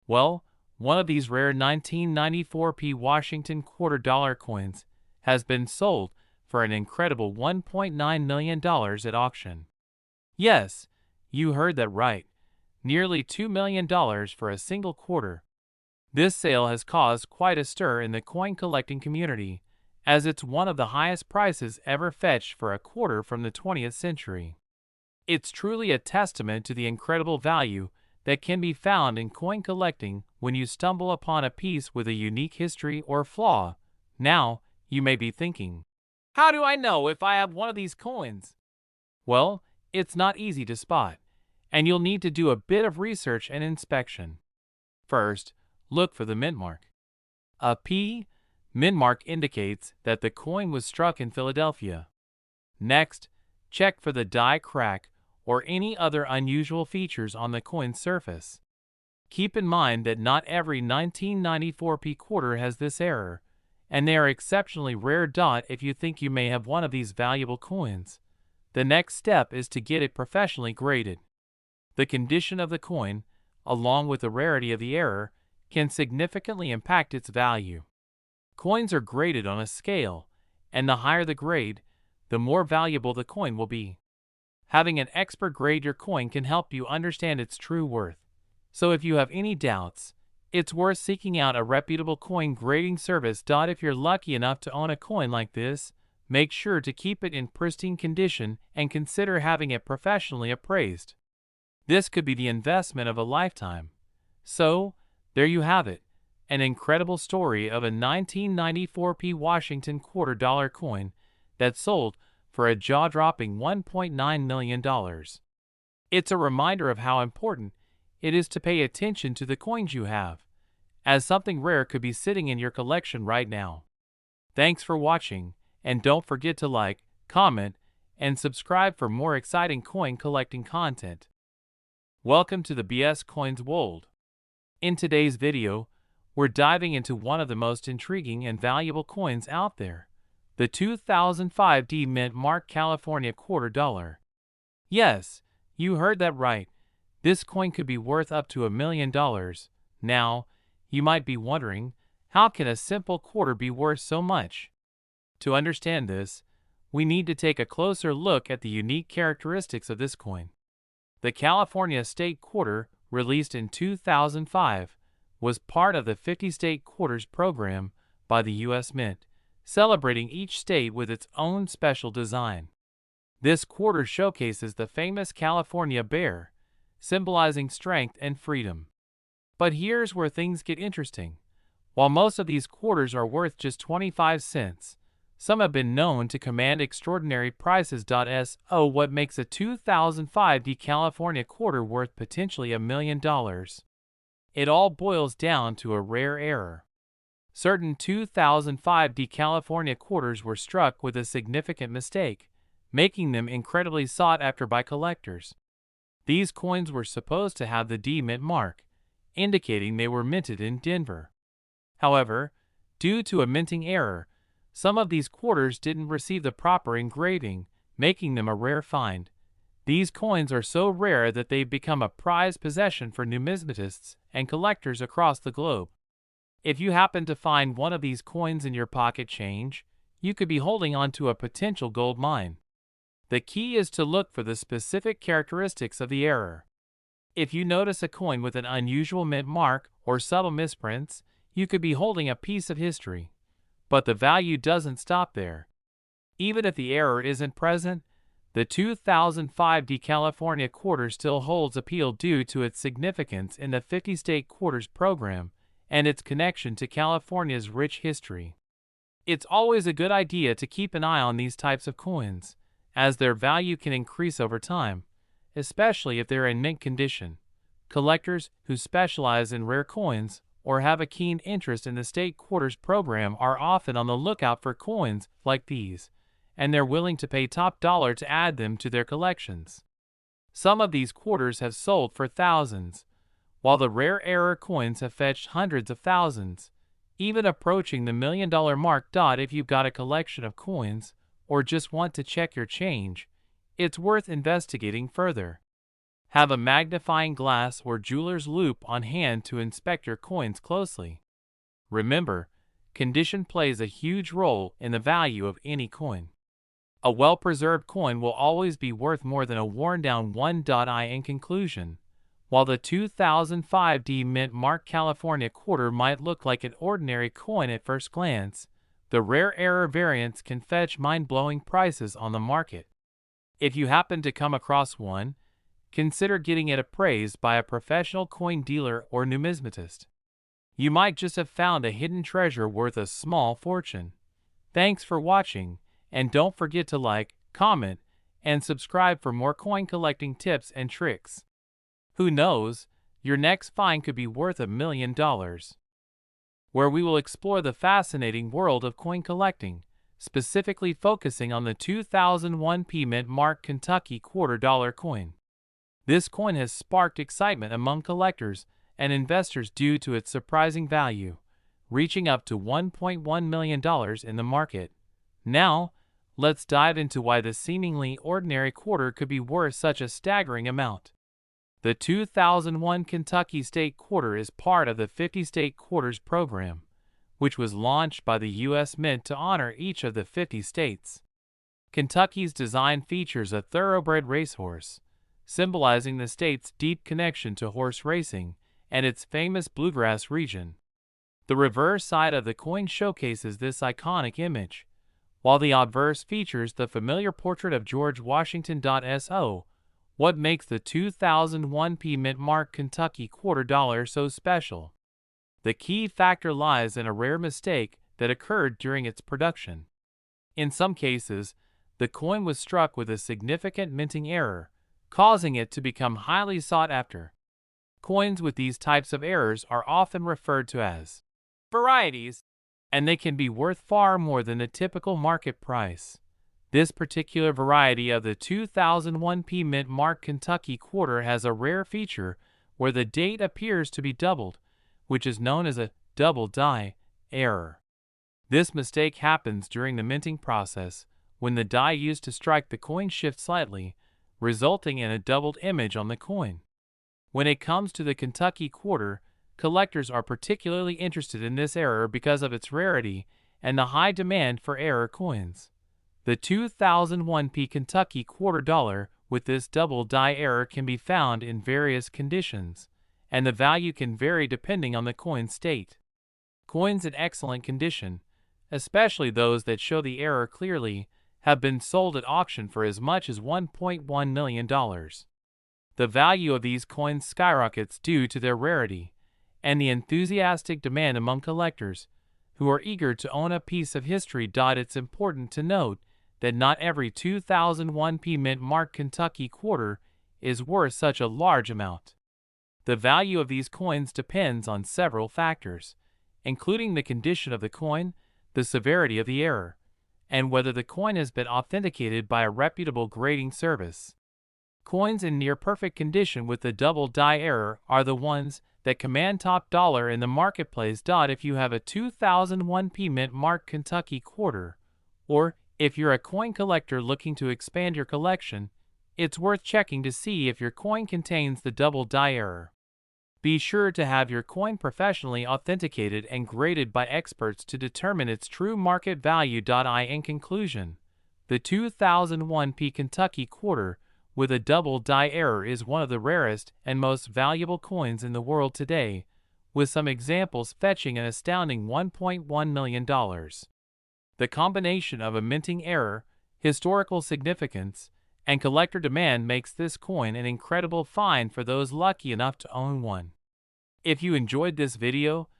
Well, one of these rare 1994p Washington $quarter coins has been sold for an incredible $1.9 million at auction. Yes, you heard that right. Nearly $2 million for a single quarter. This sale has caused quite a stir in the coin collecting community, as it's one of the highest prices ever fetched for a quarter from the 20th century. It's truly a testament to the incredible value that can be found in coin collecting when you stumble upon a piece with a unique history or flaw. Now, you may be thinking, how do I know if I have one of these coins? Well, it's not easy to spot, and you'll need to do a bit of research and inspection. First, look for the mint mark. A P mint mark indicates that the coin was struck in Philadelphia. Next, check for the die crack or any other unusual features on the coin's surface. Keep in mind that not every 1994p quarter has this error, and they are exceptionally rare. If you think you may have one of these valuable coins, the next step is to get it professionally graded. The condition of the coin, along with the rarity of the error, can significantly impact its value. Coins are graded on a scale, and the higher the grade, the more valuable the coin will be. Having an expert grade your coin can help you understand its true worth. So if you have any doubts, it's worth seeking out a reputable coin grading service. If you're lucky enough to own a coin like this, make sure to keep it in pristine condition and consider having it professionally appraised. This could be the investment of a lifetime. So, there you have it, an incredible story of a 1994 Washington quarter-dollar coin that sold for a jaw-dropping $1.9 million. It's a reminder of how important it is to pay attention to the coins you have, as something rare could be sitting in your collection right now. Thanks for watching, and don't forget to like, comment, and subscribe for more exciting coin collecting content. Welcome to the BS Coins world. In today's video, we're diving into one of the most intriguing and valuable coins out there, the 2005 D Mint Mark California quarter dollar. Yes, you heard that right. This coin could be worth up to $1 million. Now, you might be wondering, how can a simple quarter be worth so much? To understand this, we need to take a closer look at the unique characteristics of this coin. The California State Quarter, released in 2005, was part of the 50 State Quarters program by the U.S. Mint, celebrating each state with its own special design. This quarter showcases the famous California bear, symbolizing strength and freedom. But here's where things get interesting. While most of these quarters are worth just 25 cents, some have been known to command extraordinary prices. So what makes a 2005 D California quarter worth potentially $1 million? It all boils down to a rare error. Certain 2005 D California quarters were struck with a significant mistake, making them incredibly sought after by collectors. These coins were supposed to have the D Mint mark, indicating they were minted in Denver. However, due to a minting error, some of these quarters didn't receive the proper engraving, making them a rare find. These coins are so rare that they've become a prized possession for numismatists and collectors across the globe. If you happen to find one of these coins in your pocket change, you could be holding on to a potential gold mine. The key is to look for the specific characteristics of the error. If you notice a coin with an unusual mint mark or subtle misprints, you could be holding a piece of history. But the value doesn't stop there. Even if the error isn't present, the 2005 D California quarter still holds appeal due to its significance in the 50 State Quarters program and its connection to California's rich history. It's always a good idea to keep an eye on these types of coins, as their value can increase over time, especially if they're in mint condition. Collectors who specialize in rare coins or have a keen interest in the State Quarters program are often on the lookout for coins like these, and they're willing to pay top dollar to add them to their collections. Some of these quarters have sold for thousands, while the rare error coins have fetched hundreds of thousands, even approaching the $1 million mark. If you've got a collection of coins or just want to check your change, it's worth investigating further. Have a magnifying glass or jeweler's loupe on hand to inspect your coins closely. Remember, condition plays a huge role in the value of any coin. A well-preserved coin will always be worth more than a worn-down one. In conclusion, while the 2005 D Mint Mark California quarter might look like an ordinary coin at first glance, the rare error variants can fetch mind-blowing prices on the market. If you happen to come across one, consider getting it appraised by a professional coin dealer or numismatist. You might just have found a hidden treasure worth a small fortune. Thanks for watching, and don't forget to like, comment, and subscribe for more coin collecting tips and tricks. Who knows, your next find could be worth $1 million. Where we will explore the fascinating world of coin collecting, specifically focusing on the 2001 Mint Mark Kentucky quarter dollar coin. This coin has sparked excitement among collectors and investors due to its surprising value, reaching up to $1.1 million in the market. Now, let's dive into why the seemingly ordinary quarter could be worth such a staggering amount. The 2001 Kentucky State Quarter is part of the 50 State Quarters program, which was launched by the U.S. Mint to honor each of the 50 states. Kentucky's design features a thoroughbred racehorse, symbolizing the state's deep connection to horse racing and its famous bluegrass region. The reverse side of the coin showcases this iconic image, while the obverse features the familiar portrait of George Washington. So, What makes the 2001 Mint Mark Kentucky quarter dollar so special? The key factor lies in a rare mistake that occurred during its production. In some cases, the coin was struck with a significant minting error, causing it to become highly sought after. Coins with these types of errors are often referred to as varieties, and they can be worth far more than the typical market price. This particular variety of the 2001 Mint Mark Kentucky quarter has a rare feature where the date appears to be doubled, which is known as a double die error. This mistake happens during the minting process when the die used to strike the coin shifts slightly, resulting in a doubled image on the coin. When it comes to the Kentucky quarter, collectors are particularly interested in this error because of its rarity and the high demand for error coins. The 2001 Kentucky quarter dollar with this double die error can be found in various conditions, and the value can vary depending on the coin state. Coins in excellent condition, especially those that show the error clearly, have been sold at auction for as much as $1.1 million. The value of these coins skyrockets due to their rarity and the enthusiastic demand among collectors who are eager to own a piece of history. It's important to note that not every 2001 Mint Mark Kentucky quarter is worth such a large amount. The value of these coins depends on several factors, including the condition of the coin, the severity of the error, and whether the coin has been authenticated by a reputable grading service. Coins in near-perfect condition with the double die error are the ones that command top dollar in the marketplace. If you have a 2001 Mint Mark Kentucky quarter, or if you're a coin collector looking to expand your collection, it's worth checking to see if your coin contains the double die error. Be sure to have your coin professionally authenticated and graded by experts to determine its true market value. In conclusion, the 2001 Kentucky quarter with a double die error is one of the rarest and most valuable coins in the world today, with some examples fetching an astounding $1.1 million. The combination of a minting error, historical significance, and collector demand makes this coin an incredible find for those lucky enough to own one. If you enjoyed this video,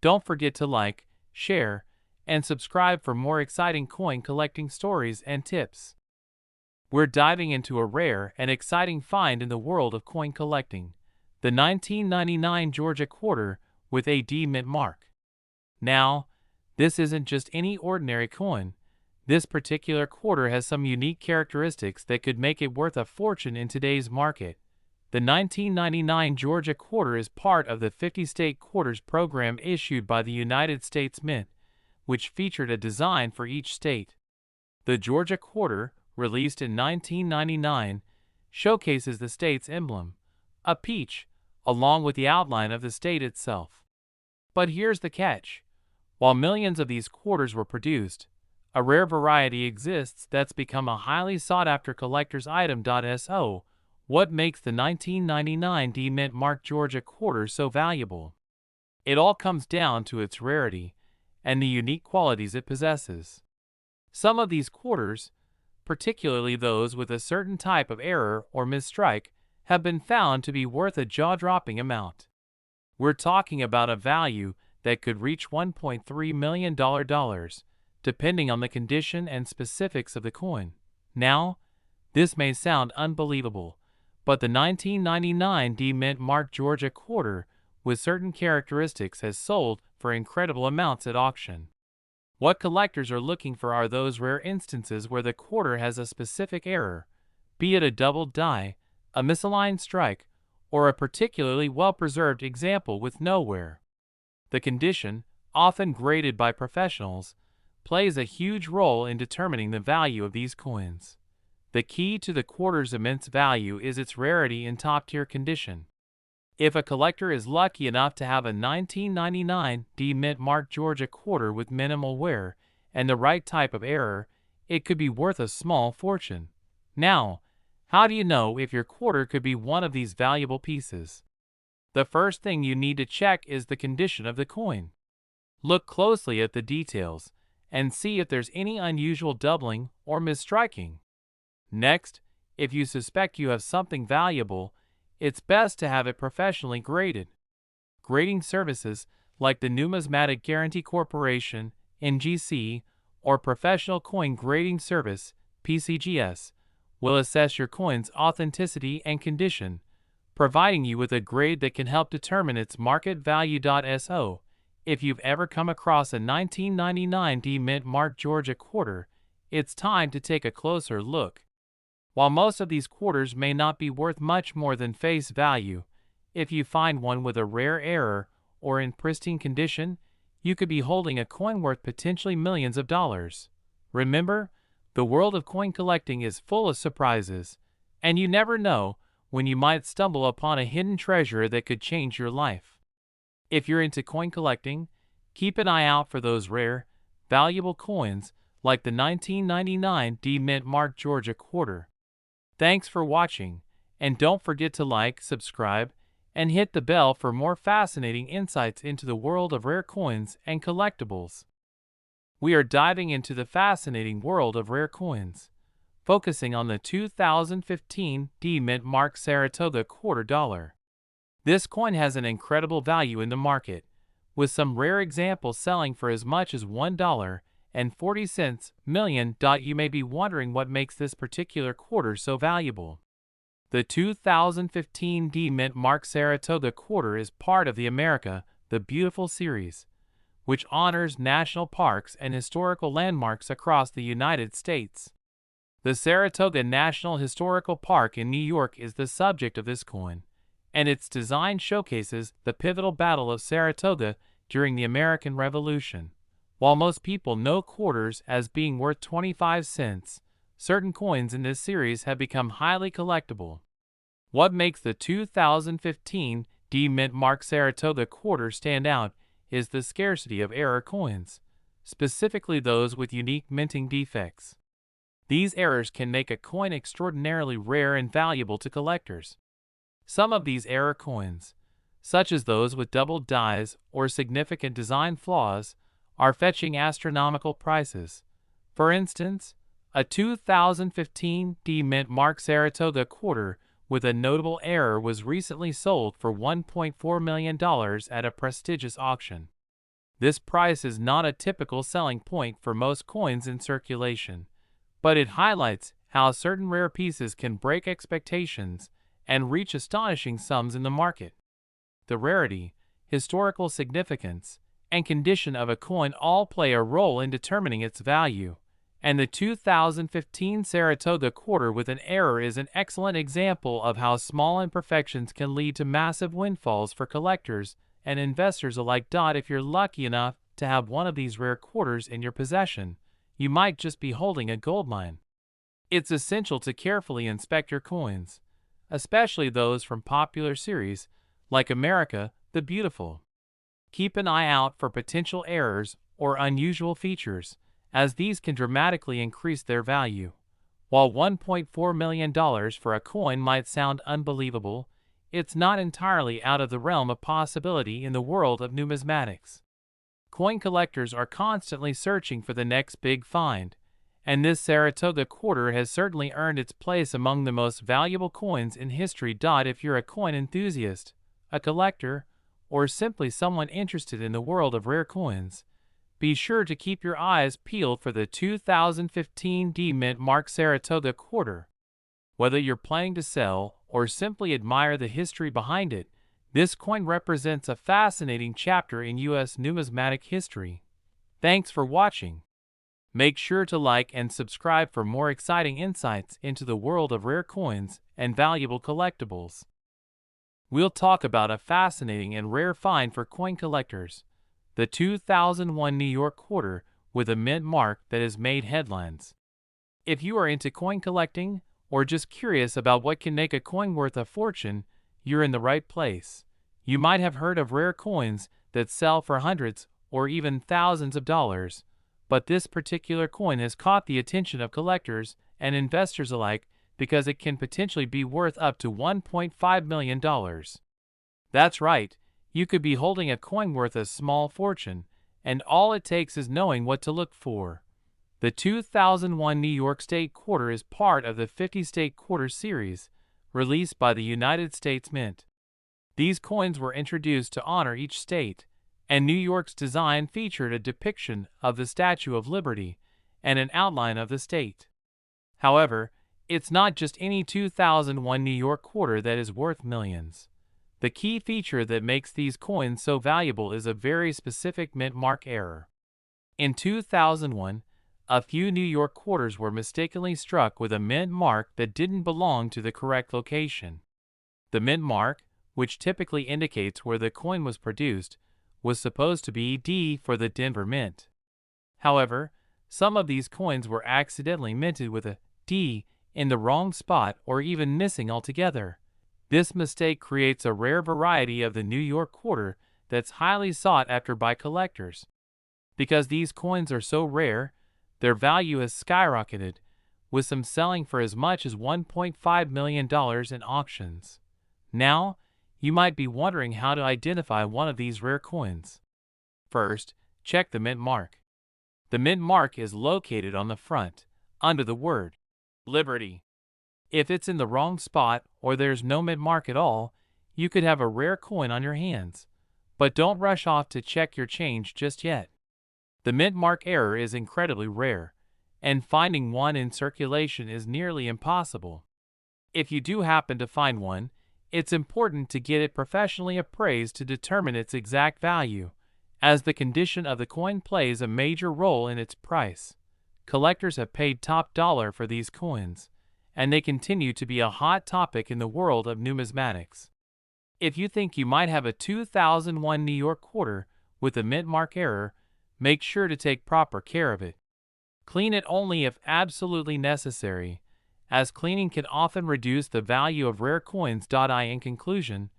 don't forget to like, share, and subscribe for more exciting coin collecting stories and tips. We're diving into a rare and exciting find in the world of coin collecting, the 1999 Georgia quarter with a D Mint mark. Now, this isn't just any ordinary coin. This particular quarter has some unique characteristics that could make it worth a fortune in today's market. The 1999 Georgia quarter is part of the 50-state quarters program issued by the United States Mint, which featured a design for each state. The Georgia quarter, released in 1999, showcases the state's emblem, a peach, along with the outline of the state itself. But here's the catch. While millions of these quarters were produced, a rare variety exists that's become a highly sought-after collector's item. So, what makes the 1999 D Mint Mark Georgia quarter so valuable? It all comes down to its rarity and the unique qualities it possesses. Some of these quarters, particularly those with a certain type of error or misstrike, have been found to be worth a jaw-dropping amount. We're talking about a value that could reach $1.3 million, depending on the condition and specifics of the coin. Now, this may sound unbelievable, but the 1999 D Mint Mark Georgia quarter with certain characteristics has sold for incredible amounts at auction. What collectors are looking for are those rare instances where the quarter has a specific error, be it a double die, a misaligned strike, or a particularly well-preserved example with no wear. The condition, often graded by professionals, plays a huge role in determining the value of these coins. The key to the quarter's immense value is its rarity and top-tier condition. If a collector is lucky enough to have a 1999 D Mint Mark Georgia quarter with minimal wear and the right type of error, it could be worth a small fortune. Now, how do you know if your quarter could be one of these valuable pieces? The first thing you need to check is the condition of the coin. Look closely at the details and see if there's any unusual doubling or misstriking. Next, If you suspect you have something valuable, it's best to have it professionally graded. Grading services like the Numismatic Guarantee Corporation, NGC, or Professional Coin Grading Service, PCGS, will assess your coin's authenticity and condition, providing you with a grade that can help determine its market value. So, if you've ever come across a 1999 D Mint Mark Georgia quarter, it's time to take a closer look. While most of these quarters may not be worth much more than face value, if you find one with a rare error or in pristine condition, you could be holding a coin worth potentially millions of dollars. Remember, the world of coin collecting is full of surprises, and you never know when you might stumble upon a hidden treasure that could change your life. If you're into coin collecting, keep an eye out for those rare, valuable coins like the 1999 D Mint Mark Georgia quarter. Thanks for watching, and don't forget to like, subscribe, and hit the bell for more fascinating insights into the world of rare coins and collectibles. We are diving into the fascinating world of rare coins, focusing on the 2015 D Mint Mark Saratoga quarter dollar. This coin has an incredible value in the market, with some rare examples selling for as much as $1.40 million. You may be wondering what makes this particular quarter so valuable. The 2015 D Mint Mark Saratoga quarter is part of the America the Beautiful series, which honors national parks and historical landmarks across the United States. The Saratoga National Historical Park in New York is the subject of this coin, and its design showcases the pivotal Battle of Saratoga during the American Revolution. While most people know quarters as being worth 25 cents, certain coins in this series have become highly collectible. What makes the 2015 D Mint Mark Saratoga quarter stand out is the scarcity of error coins, specifically those with unique minting defects. These errors can make a coin extraordinarily rare and valuable to collectors. Some of these error coins, such as those with doubled dies or significant design flaws, are fetching astronomical prices. For instance, a 2015 D Mint Mark Saratoga quarter with a notable error was recently sold for $1.4 million at a prestigious auction. This price is not a typical selling point for most coins in circulation, but it highlights how certain rare pieces can break expectations and reach astonishing sums in the market. The rarity, historical significance, and condition of a coin all play a role in determining its value, and the 2015 Saratoga quarter with an error is an excellent example of how small imperfections can lead to massive windfalls for collectors and investors alike. If you're lucky enough to have one of these rare quarters in your possession, you might just be holding a goldmine. It's essential to carefully inspect your coins, especially those from popular series like America the Beautiful. Keep an eye out for potential errors or unusual features, as these can dramatically increase their value. While $1.4 million for a coin might sound unbelievable, it's not entirely out of the realm of possibility in the world of numismatics. Coin collectors are constantly searching for the next big find, and this Saratoga quarter has certainly earned its place among the most valuable coins in history. If you're a coin enthusiast, a collector, or simply someone interested in the world of rare coins, be sure to keep your eyes peeled for the 2015 D Mint Mark Saratoga quarter. Whether you're planning to sell or simply admire the history behind it, this coin represents a fascinating chapter in U.S. numismatic history. Thanks for watching. Make sure to like and subscribe for more exciting insights into the world of rare coins and valuable collectibles. We'll talk about a fascinating and rare find for coin collectors, the 2001 New York quarter with a mint mark that has made headlines. If you are into coin collecting or just curious about what can make a coin worth a fortune, you're in the right place. You might have heard of rare coins that sell for hundreds or even thousands of dollars, but this particular coin has caught the attention of collectors and investors alike because it can potentially be worth up to $1.5 million. That's right, you could be holding a coin worth a small fortune, and all it takes is knowing what to look for. The 2001 New York State Quarter is part of the 50 State Quarter series, released by the United States Mint. These coins were introduced to honor each state, and New York's design featured a depiction of the Statue of Liberty and an outline of the state. However, it's not just any 2001 New York quarter that is worth millions. The key feature that makes these coins so valuable is a very specific mint mark error. In 2001, a few New York quarters were mistakenly struck with a mint mark that didn't belong to the correct location. The mint mark, which typically indicates where the coin was produced, was supposed to be D for the Denver Mint. However, some of these coins were accidentally minted with a D in the wrong spot or even missing altogether. This mistake creates a rare variety of the New York quarter that's highly sought after by collectors. Because these coins are so rare, their value has skyrocketed, with some selling for as much as $1.5 million in auctions. Now, you might be wondering how to identify one of these rare coins. First, check the mint mark. The mint mark is located on the front, under the word Liberty. If it's in the wrong spot or there's no mint mark at all, you could have a rare coin on your hands. But don't rush off to check your change just yet. The mint mark error is incredibly rare, and finding one in circulation is nearly impossible. If you do happen to find one, it's important to get it professionally appraised to determine its exact value, as the condition of the coin plays a major role in its price. Collectors have paid top dollar for these coins, and they continue to be a hot topic in the world of numismatics. If you think you might have a 2001 New York quarter with a mint mark error, make sure to take proper care of it. Clean it only if absolutely necessary, as cleaning can often reduce the value of rare coins. In conclusion,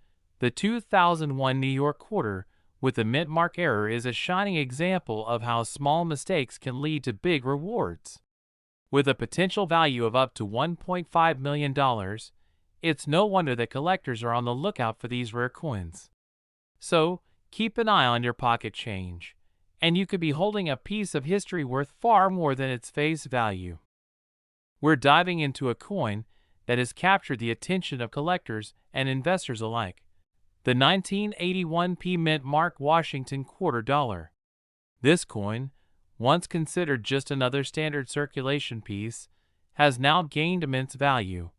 the 2001 New York quarter with the mint mark error is a shining example of how small mistakes can lead to big rewards. With a potential value of up to $1.5 million, it's no wonder that collectors are on the lookout for these rare coins. So, keep an eye on your pocket change, and you could be holding a piece of history worth far more than its face value. We're diving into a coin that has captured the attention of collectors and investors alike. The 1981 P Mint Mark Washington Quarter Dollar. This coin, once considered just another standard circulation piece, has now gained immense value,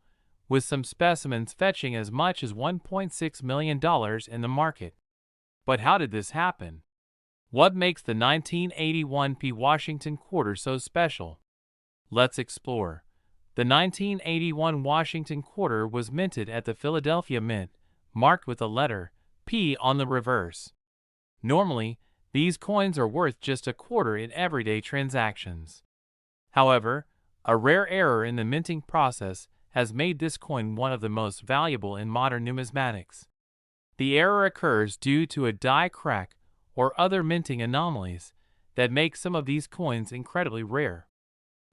with some specimens fetching as much as $1.6 million in the market. But how did this happen? What makes the 1981 P Washington Quarter so special? Let's explore. The 1981 Washington Quarter was minted at the Philadelphia Mint, marked with the letter P on the reverse. Normally, these coins are worth just a quarter in everyday transactions. However, a rare error in the minting process has made this coin one of the most valuable in modern numismatics. The error occurs due to a die crack or other minting anomalies that make some of these coins incredibly rare.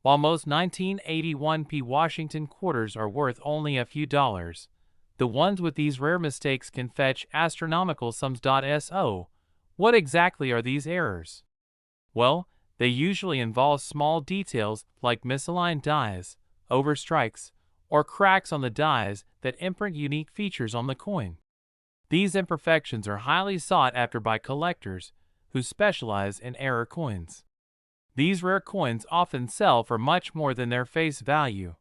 While most 1981 P Washington quarters are worth only a few dollars, the ones with these rare mistakes can fetch astronomical sums. So, what exactly are these errors? Well, they usually involve small details like misaligned dies, overstrikes, or cracks on the dies that imprint unique features on the coin. These imperfections are highly sought after by collectors who specialize in error coins. These rare coins often sell for much more than their face value,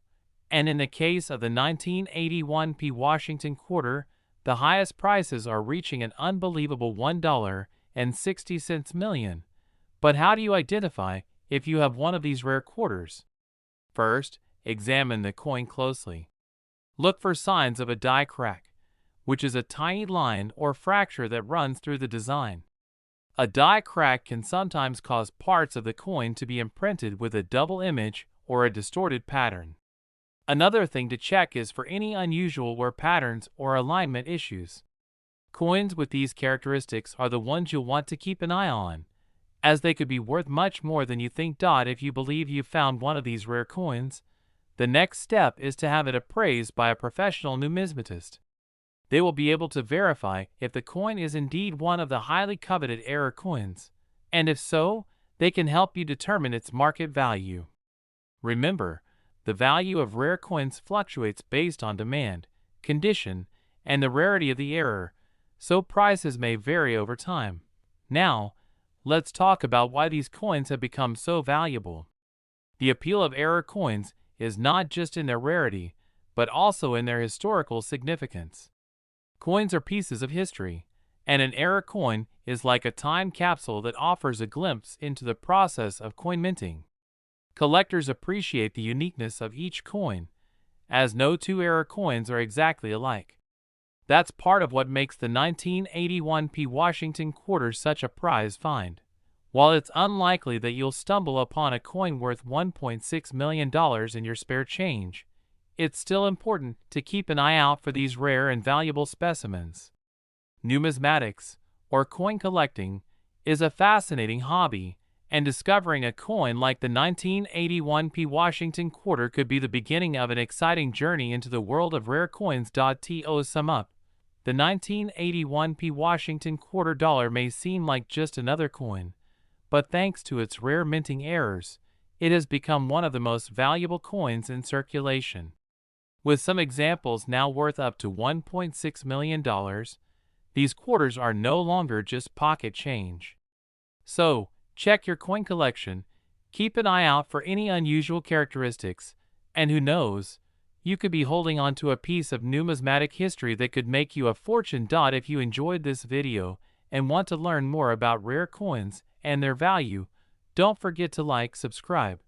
and in the case of the 1981 P Washington Quarter, the highest prices are reaching an unbelievable $1.60 million. But how do you identify if you have one of these rare quarters? First, examine the coin closely. Look for signs of a die crack, which is a tiny line or fracture that runs through the design. A die crack can sometimes cause parts of the coin to be imprinted with a double image or a distorted pattern. Another thing to check is for any unusual wear patterns or alignment issues. Coins with these characteristics are the ones you'll want to keep an eye on, as they could be worth much more than you think. If you believe you've found one of these rare coins, the next step is to have it appraised by a professional numismatist. They will be able to verify if the coin is indeed one of the highly coveted error coins, and if so, they can help you determine its market value. Remember, the value of rare coins fluctuates based on demand, condition, and the rarity of the error, so prices may vary over time. Now, let's talk about why these coins have become so valuable. The appeal of error coins is not just in their rarity, but also in their historical significance. Coins are pieces of history, and an error coin is like a time capsule that offers a glimpse into the process of coin minting. Collectors appreciate the uniqueness of each coin, as no two error coins are exactly alike. That's part of what makes the 1981 Washington quarter such a prize find. While it's unlikely that you'll stumble upon a coin worth $1.6 million in your spare change, it's still important to keep an eye out for these rare and valuable specimens. Numismatics, or coin collecting, is a fascinating hobby, and discovering a coin like the 1981 Washington quarter could be the beginning of an exciting journey into the world of rare coins. To sum up, the 1981 Washington quarter dollar may seem like just another coin, but thanks to its rare minting errors, it has become one of the most valuable coins in circulation. With some examples now worth up to $1.6 million, these quarters are no longer just pocket change. So, check your coin collection, keep an eye out for any unusual characteristics, and who knows, you could be holding on to a piece of numismatic history that could make you a fortune. If you enjoyed this video and want to learn more about rare coins and their value, don't forget to like, subscribe,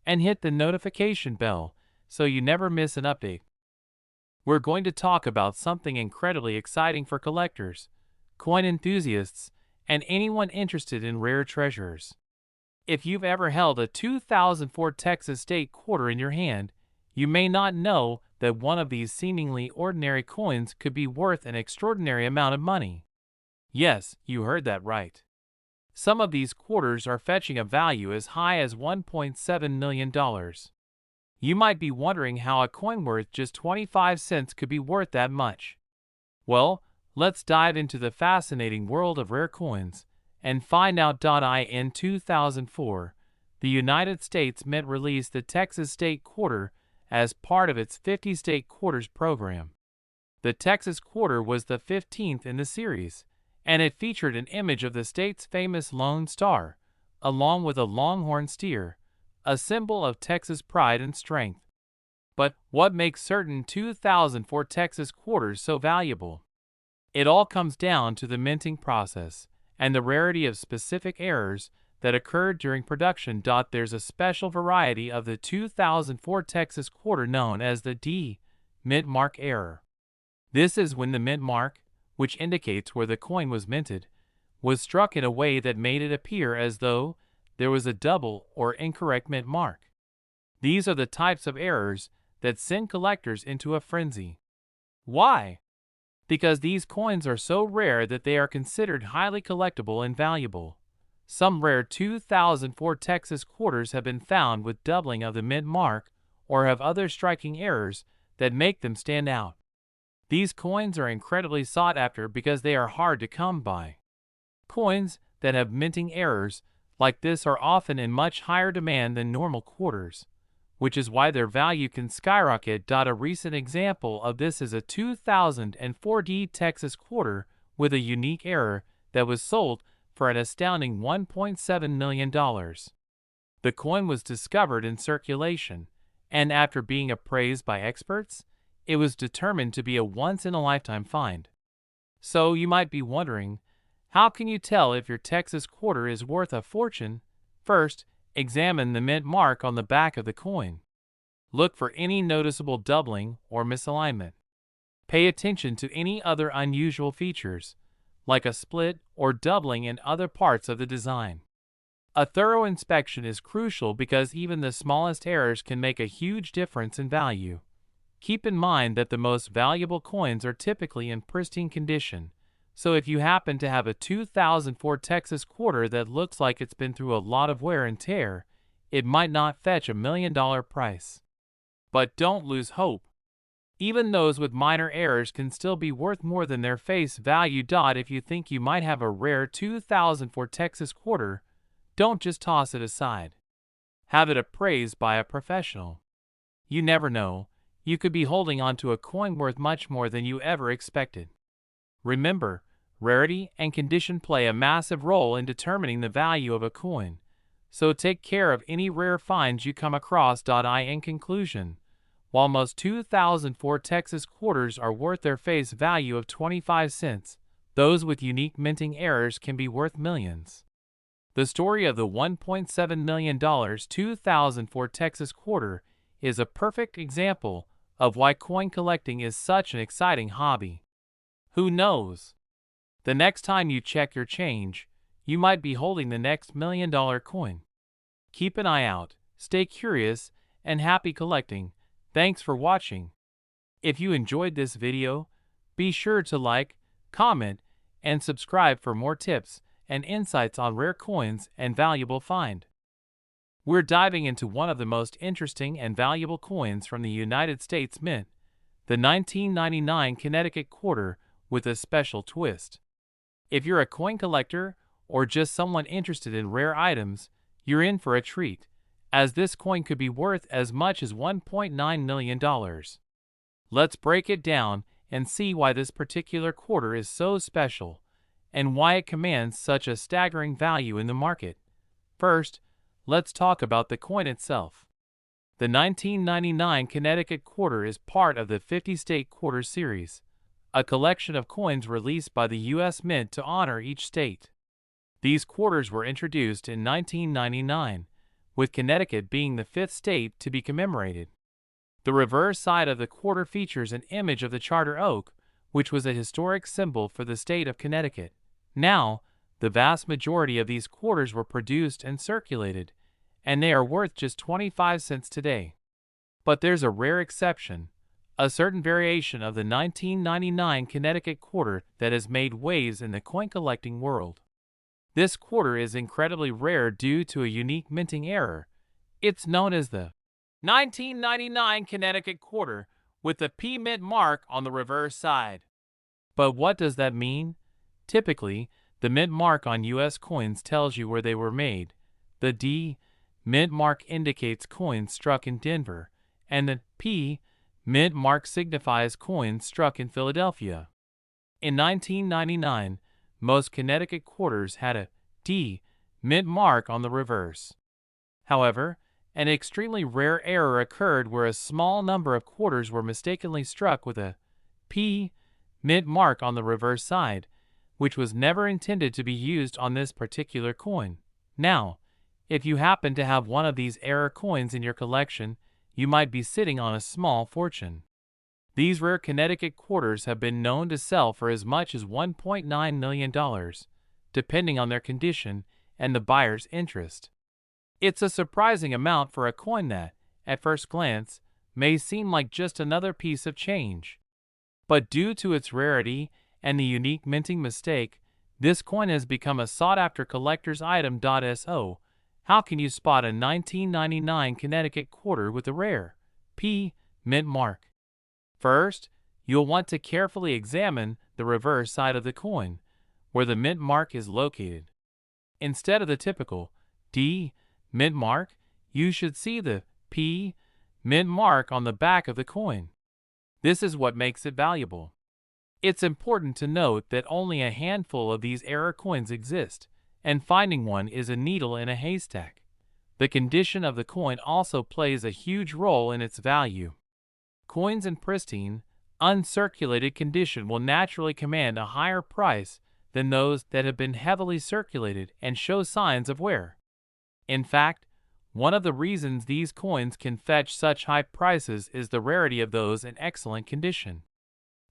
and hit the notification bell so you never miss an update. We're going to talk about something incredibly exciting for collectors, coin enthusiasts, and anyone interested in rare treasures. If you've ever held a 2004 Texas state quarter in your hand, you may not know that one of these seemingly ordinary coins could be worth an extraordinary amount of money. Yes, you heard that right. Some of these quarters are fetching a value as high as $1.7 million. You might be wondering how a coin worth just 25 cents could be worth that much. Well, let's dive into the fascinating world of rare coins and find out. In 2004, the United States Mint released the Texas State Quarter as part of its 50 State Quarters program. The Texas Quarter was the 15th in the series, and it featured an image of the state's famous Lone Star, along with a longhorn steer, a symbol of Texas pride and strength. But what makes certain 2004 Texas quarters so valuable? It all comes down to the minting process and the rarity of specific errors that occurred during production. There's a special variety of the 2004 Texas quarter known as the D mint mark error. This is when the mint mark, which indicates where the coin was minted, was struck in a way that made it appear as though there was a double or incorrect mint mark. These are the types of errors that send collectors into a frenzy. Why? Because these coins are so rare that they are considered highly collectible and valuable. Some rare 2004 Texas quarters have been found with doubling of the mint mark or have other striking errors that make them stand out. These coins are incredibly sought after because they are hard to come by. Coins that have minting errors like this are often in much higher demand than normal quarters, which is why their value can skyrocket. A recent example of this is a 2004 D Texas quarter with a unique error that was sold for an astounding $1.7 million. The coin was discovered in circulation, and after being appraised by experts, it was determined to be a once-in-a-lifetime find. So you might be wondering, how can you tell if your Texas quarter is worth a fortune? First, examine the mint mark on the back of the coin. Look for any noticeable doubling or misalignment. Pay attention to any other unusual features, like a split or doubling in other parts of the design. A thorough inspection is crucial because even the smallest errors can make a huge difference in value. Keep in mind that the most valuable coins are typically in pristine condition, so if you happen to have a 2004 Texas quarter that looks like it's been through a lot of wear and tear, it might not fetch $1 million price. But don't lose hope. Even those with minor errors can still be worth more than their face value. If you think you might have a rare 2004 Texas quarter, Don't just toss it aside. Have it appraised by a professional. You never know, you could be holding onto a coin worth much more than you ever expected. Remember, rarity and condition play a massive role in determining the value of a coin, so take care of any rare finds you come across. In conclusion, while most 2004 Texas quarters are worth their face value of 25 cents, those with unique minting errors can be worth millions. The story of the $1.7 million 2004 Texas quarter is a perfect example of why coin collecting is such an exciting hobby. Who knows? The next time you check your change, you might be holding the next $1 million coin. Keep an eye out, stay curious, and happy collecting. Thanks for watching. If you enjoyed this video, be sure to like, comment, and subscribe for more tips and insights on rare coins and valuable find. We're diving into one of the most interesting and valuable coins from the United States Mint, the 1999 Connecticut quarter, with a special twist. If you're a coin collector or just someone interested in rare items, you're in for a treat, as this coin could be worth as much as $1.9 million. Let's break it down and see why this particular quarter is so special and why it commands such a staggering value in the market. First, let's talk about the coin itself. The 1999 Connecticut quarter is part of the 50-state quarter series, a collection of coins released by the U.S. Mint to honor each state. These quarters were introduced in 1999, with Connecticut being the fifth state to be commemorated. The reverse side of the quarter features an image of the charter oak, which was a historic symbol for the state of Connecticut. Now, the vast majority of these quarters were produced and circulated, and they are worth just 25 cents today. But there's a rare exception, a certain variation of the 1999 Connecticut quarter that has made waves in the coin collecting world. This quarter is incredibly rare due to a unique minting error. It's known as the 1999 Connecticut quarter, with the P mint mark on the reverse side. But what does that mean? Typically, the mint mark on U.S. coins tells you where they were made. The D mint mark indicates coins struck in Denver, and the P mint mark signifies coins struck in Philadelphia. In 1999, most Connecticut quarters had a D mint mark on the reverse. However, an extremely rare error occurred where a small number of quarters were mistakenly struck with a P mint mark on the reverse side, which was never intended to be used on this particular coin. Now, if you happen to have one of these error coins in your collection, you might be sitting on a small fortune. These rare Connecticut quarters have been known to sell for as much as $1.9 million, depending on their condition and the buyer's interest. It's a surprising amount for a coin that, at first glance, may seem like just another piece of change. But due to its rarity and the unique minting mistake, this coin has become a sought-after collector's item. So, how can you spot a 1999 Connecticut quarter with a rare P mint mark? First, you'll want to carefully examine the reverse side of the coin, where the mint mark is located. Instead of the typical D mint mark, you should see the P mint mark on the back of the coin. This is what makes it valuable. It's important to note that only a handful of these error coins exist, and finding one is a needle in a haystack. The condition of the coin also plays a huge role in its value. Coins in pristine, uncirculated condition will naturally command a higher price than those that have been heavily circulated and show signs of wear. In fact, one of the reasons these coins can fetch such high prices is the rarity of those in excellent condition.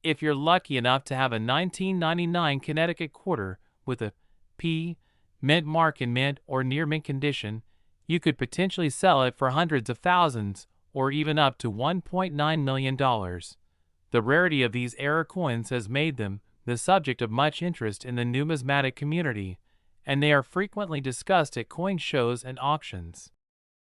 If you're lucky enough to have a 1999 Connecticut quarter with a P mint mark in mint or near mint condition, you could potentially sell it for hundreds of thousands or even up to $1.9 million. The rarity of these error coins has made them the subject of much interest in the numismatic community, and they are frequently discussed at coin shows and auctions.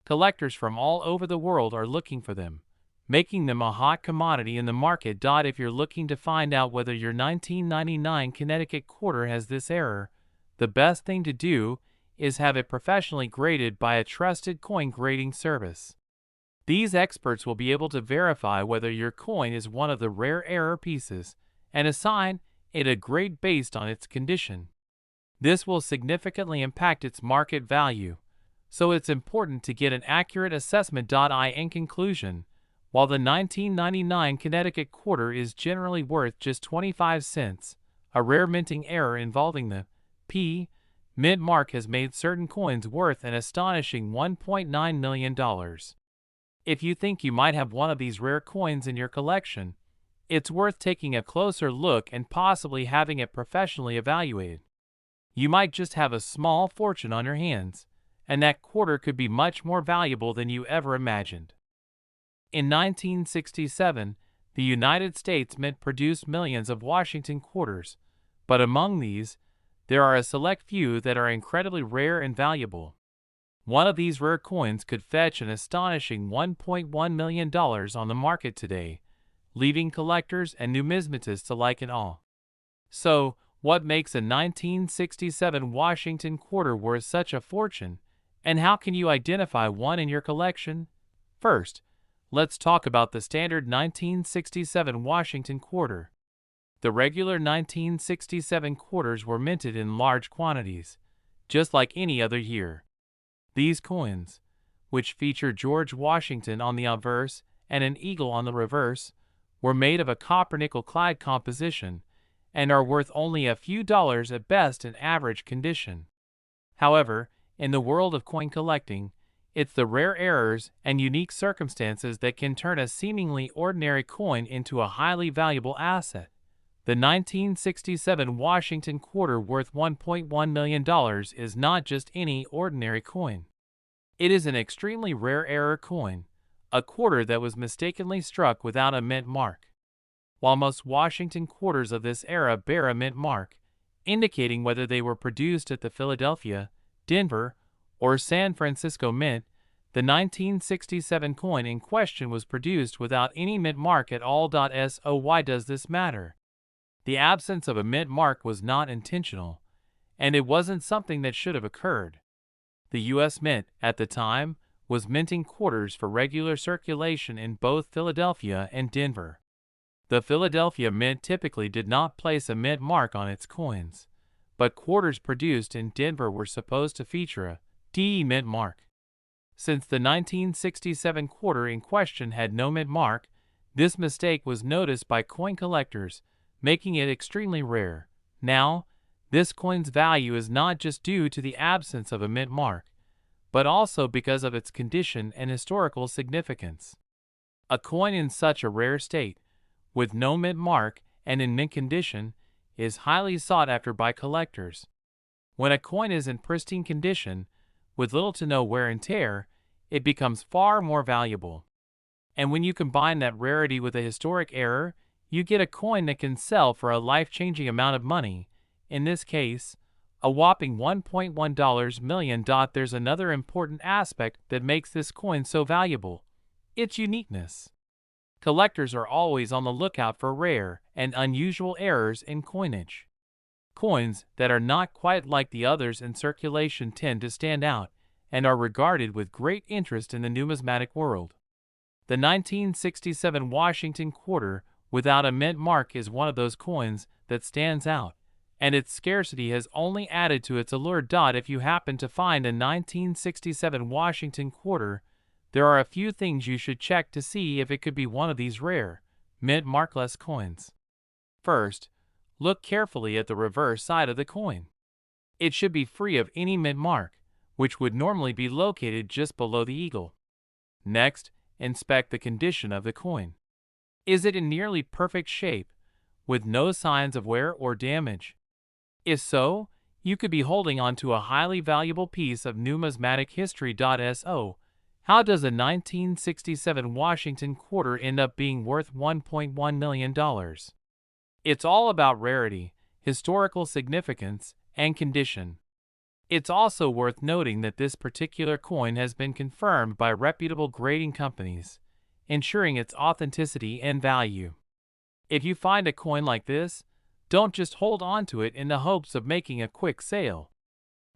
Collectors from all over the world are looking for them, making them a hot commodity in the market. If you're looking to find out whether your 1999 Connecticut quarter has this error, the best thing to do is have it professionally graded by a trusted coin grading service. These experts will be able to verify whether your coin is one of the rare error pieces and assign it a grade based on its condition. This will significantly impact its market value, so it's important to get an accurate assessment. In conclusion, while the 1999 Connecticut quarter is generally worth just 25 cents, a rare minting error involving the P mint mark has made certain coins worth an astonishing $1.9 million. If you think you might have one of these rare coins in your collection, it's worth taking a closer look and possibly having it professionally evaluated. You might just have a small fortune on your hands, and that quarter could be much more valuable than you ever imagined. In 1967, the United States Mint produced millions of Washington quarters, but among these, there are a select few that are incredibly rare and valuable. One of these rare coins could fetch an astonishing $1.1 million on the market today, leaving collectors and numismatists alike in awe. So, what makes a 1967 Washington quarter worth such a fortune, and how can you identify one in your collection? First, let's talk about the standard 1967 Washington quarter. The regular 1967 quarters were minted in large quantities, just like any other year. These coins, which feature George Washington on the obverse and an eagle on the reverse, were made of a copper-nickel clad composition and are worth only a few dollars at best in average condition. However, in the world of coin collecting, it's the rare errors and unique circumstances that can turn a seemingly ordinary coin into a highly valuable asset. The 1967 Washington quarter worth $1.1 million is not just any ordinary coin. It is an extremely rare error coin, a quarter that was mistakenly struck without a mint mark. While most Washington quarters of this era bear a mint mark, indicating whether they were produced at the Philadelphia, Denver, or San Francisco Mint, the 1967 coin in question was produced without any mint mark at all. So why does this matter? The absence of a mint mark was not intentional, and it wasn't something that should have occurred. The U.S. Mint, at the time, was minting quarters for regular circulation in both Philadelphia and Denver. The Philadelphia Mint typically did not place a mint mark on its coins, but quarters produced in Denver were supposed to feature a DE mint mark. Since the 1967 quarter in question had no mint mark, this mistake was noticed by coin collectors, making it extremely rare. Now, this coin's value is not just due to the absence of a mint mark, but also because of its condition and historical significance. A coin in such a rare state, with no mint mark and in mint condition, is highly sought after by collectors. When a coin is in pristine condition, with little to no wear and tear, it becomes far more valuable. And when you combine that rarity with a historic error, you get a coin that can sell for a life-changing amount of money, in this case, a whopping $1.1 million. There's another important aspect that makes this coin so valuable: its uniqueness. Collectors are always on the lookout for rare and unusual errors in coinage. Coins that are not quite like the others in circulation tend to stand out and are regarded with great interest in the numismatic world. The 1967 Washington quarter without a mint mark is one of those coins that stands out, and its scarcity has only added to its allure. If you happen to find a 1967 Washington quarter, there are a few things you should check to see if it could be one of these rare, mint markless coins. First, look carefully at the reverse side of the coin. It should be free of any mint mark, which would normally be located just below the eagle. Next, inspect the condition of the coin. Is it in nearly perfect shape, with no signs of wear or damage? If so, you could be holding on to a highly valuable piece of numismatic history. So, how does a 1967 Washington quarter end up being worth $1.1 million? It's all about rarity, historical significance, and condition. It's also worth noting that this particular coin has been confirmed by reputable grading companies, ensuring its authenticity and value. If you find a coin like this, don't just hold on to it in the hopes of making a quick sale.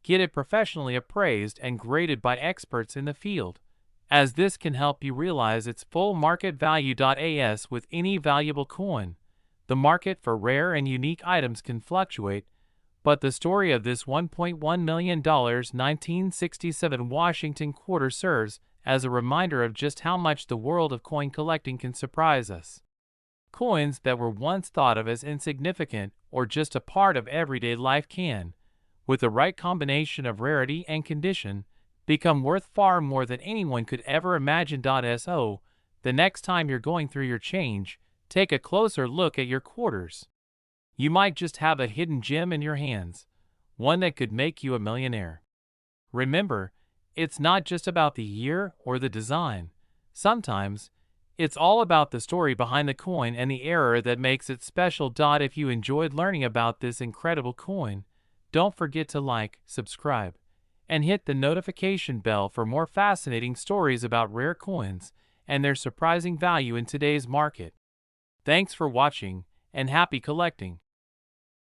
Get it professionally appraised and graded by experts in the field, as this can help you realize its full market value. As with any valuable coin, the market for rare and unique items can fluctuate, but the story of this $1.1 million 1967 Washington quarter serves as a reminder of just how much the world of coin collecting can surprise us. Coins that were once thought of as insignificant or just a part of everyday life can, with the right combination of rarity and condition, become worth far more than anyone could ever imagine. So, the next time you're going through your change, take a closer look at your quarters. You might just have a hidden gem in your hands, one that could make you a millionaire. Remember, it's not just about the year or the design. Sometimes, it's all about the story behind the coin and the era that makes it special. If you enjoyed learning about this incredible coin, don't forget to like, subscribe, and hit the notification bell for more fascinating stories about rare coins and their surprising value in today's market. Thanks for watching, and happy collecting!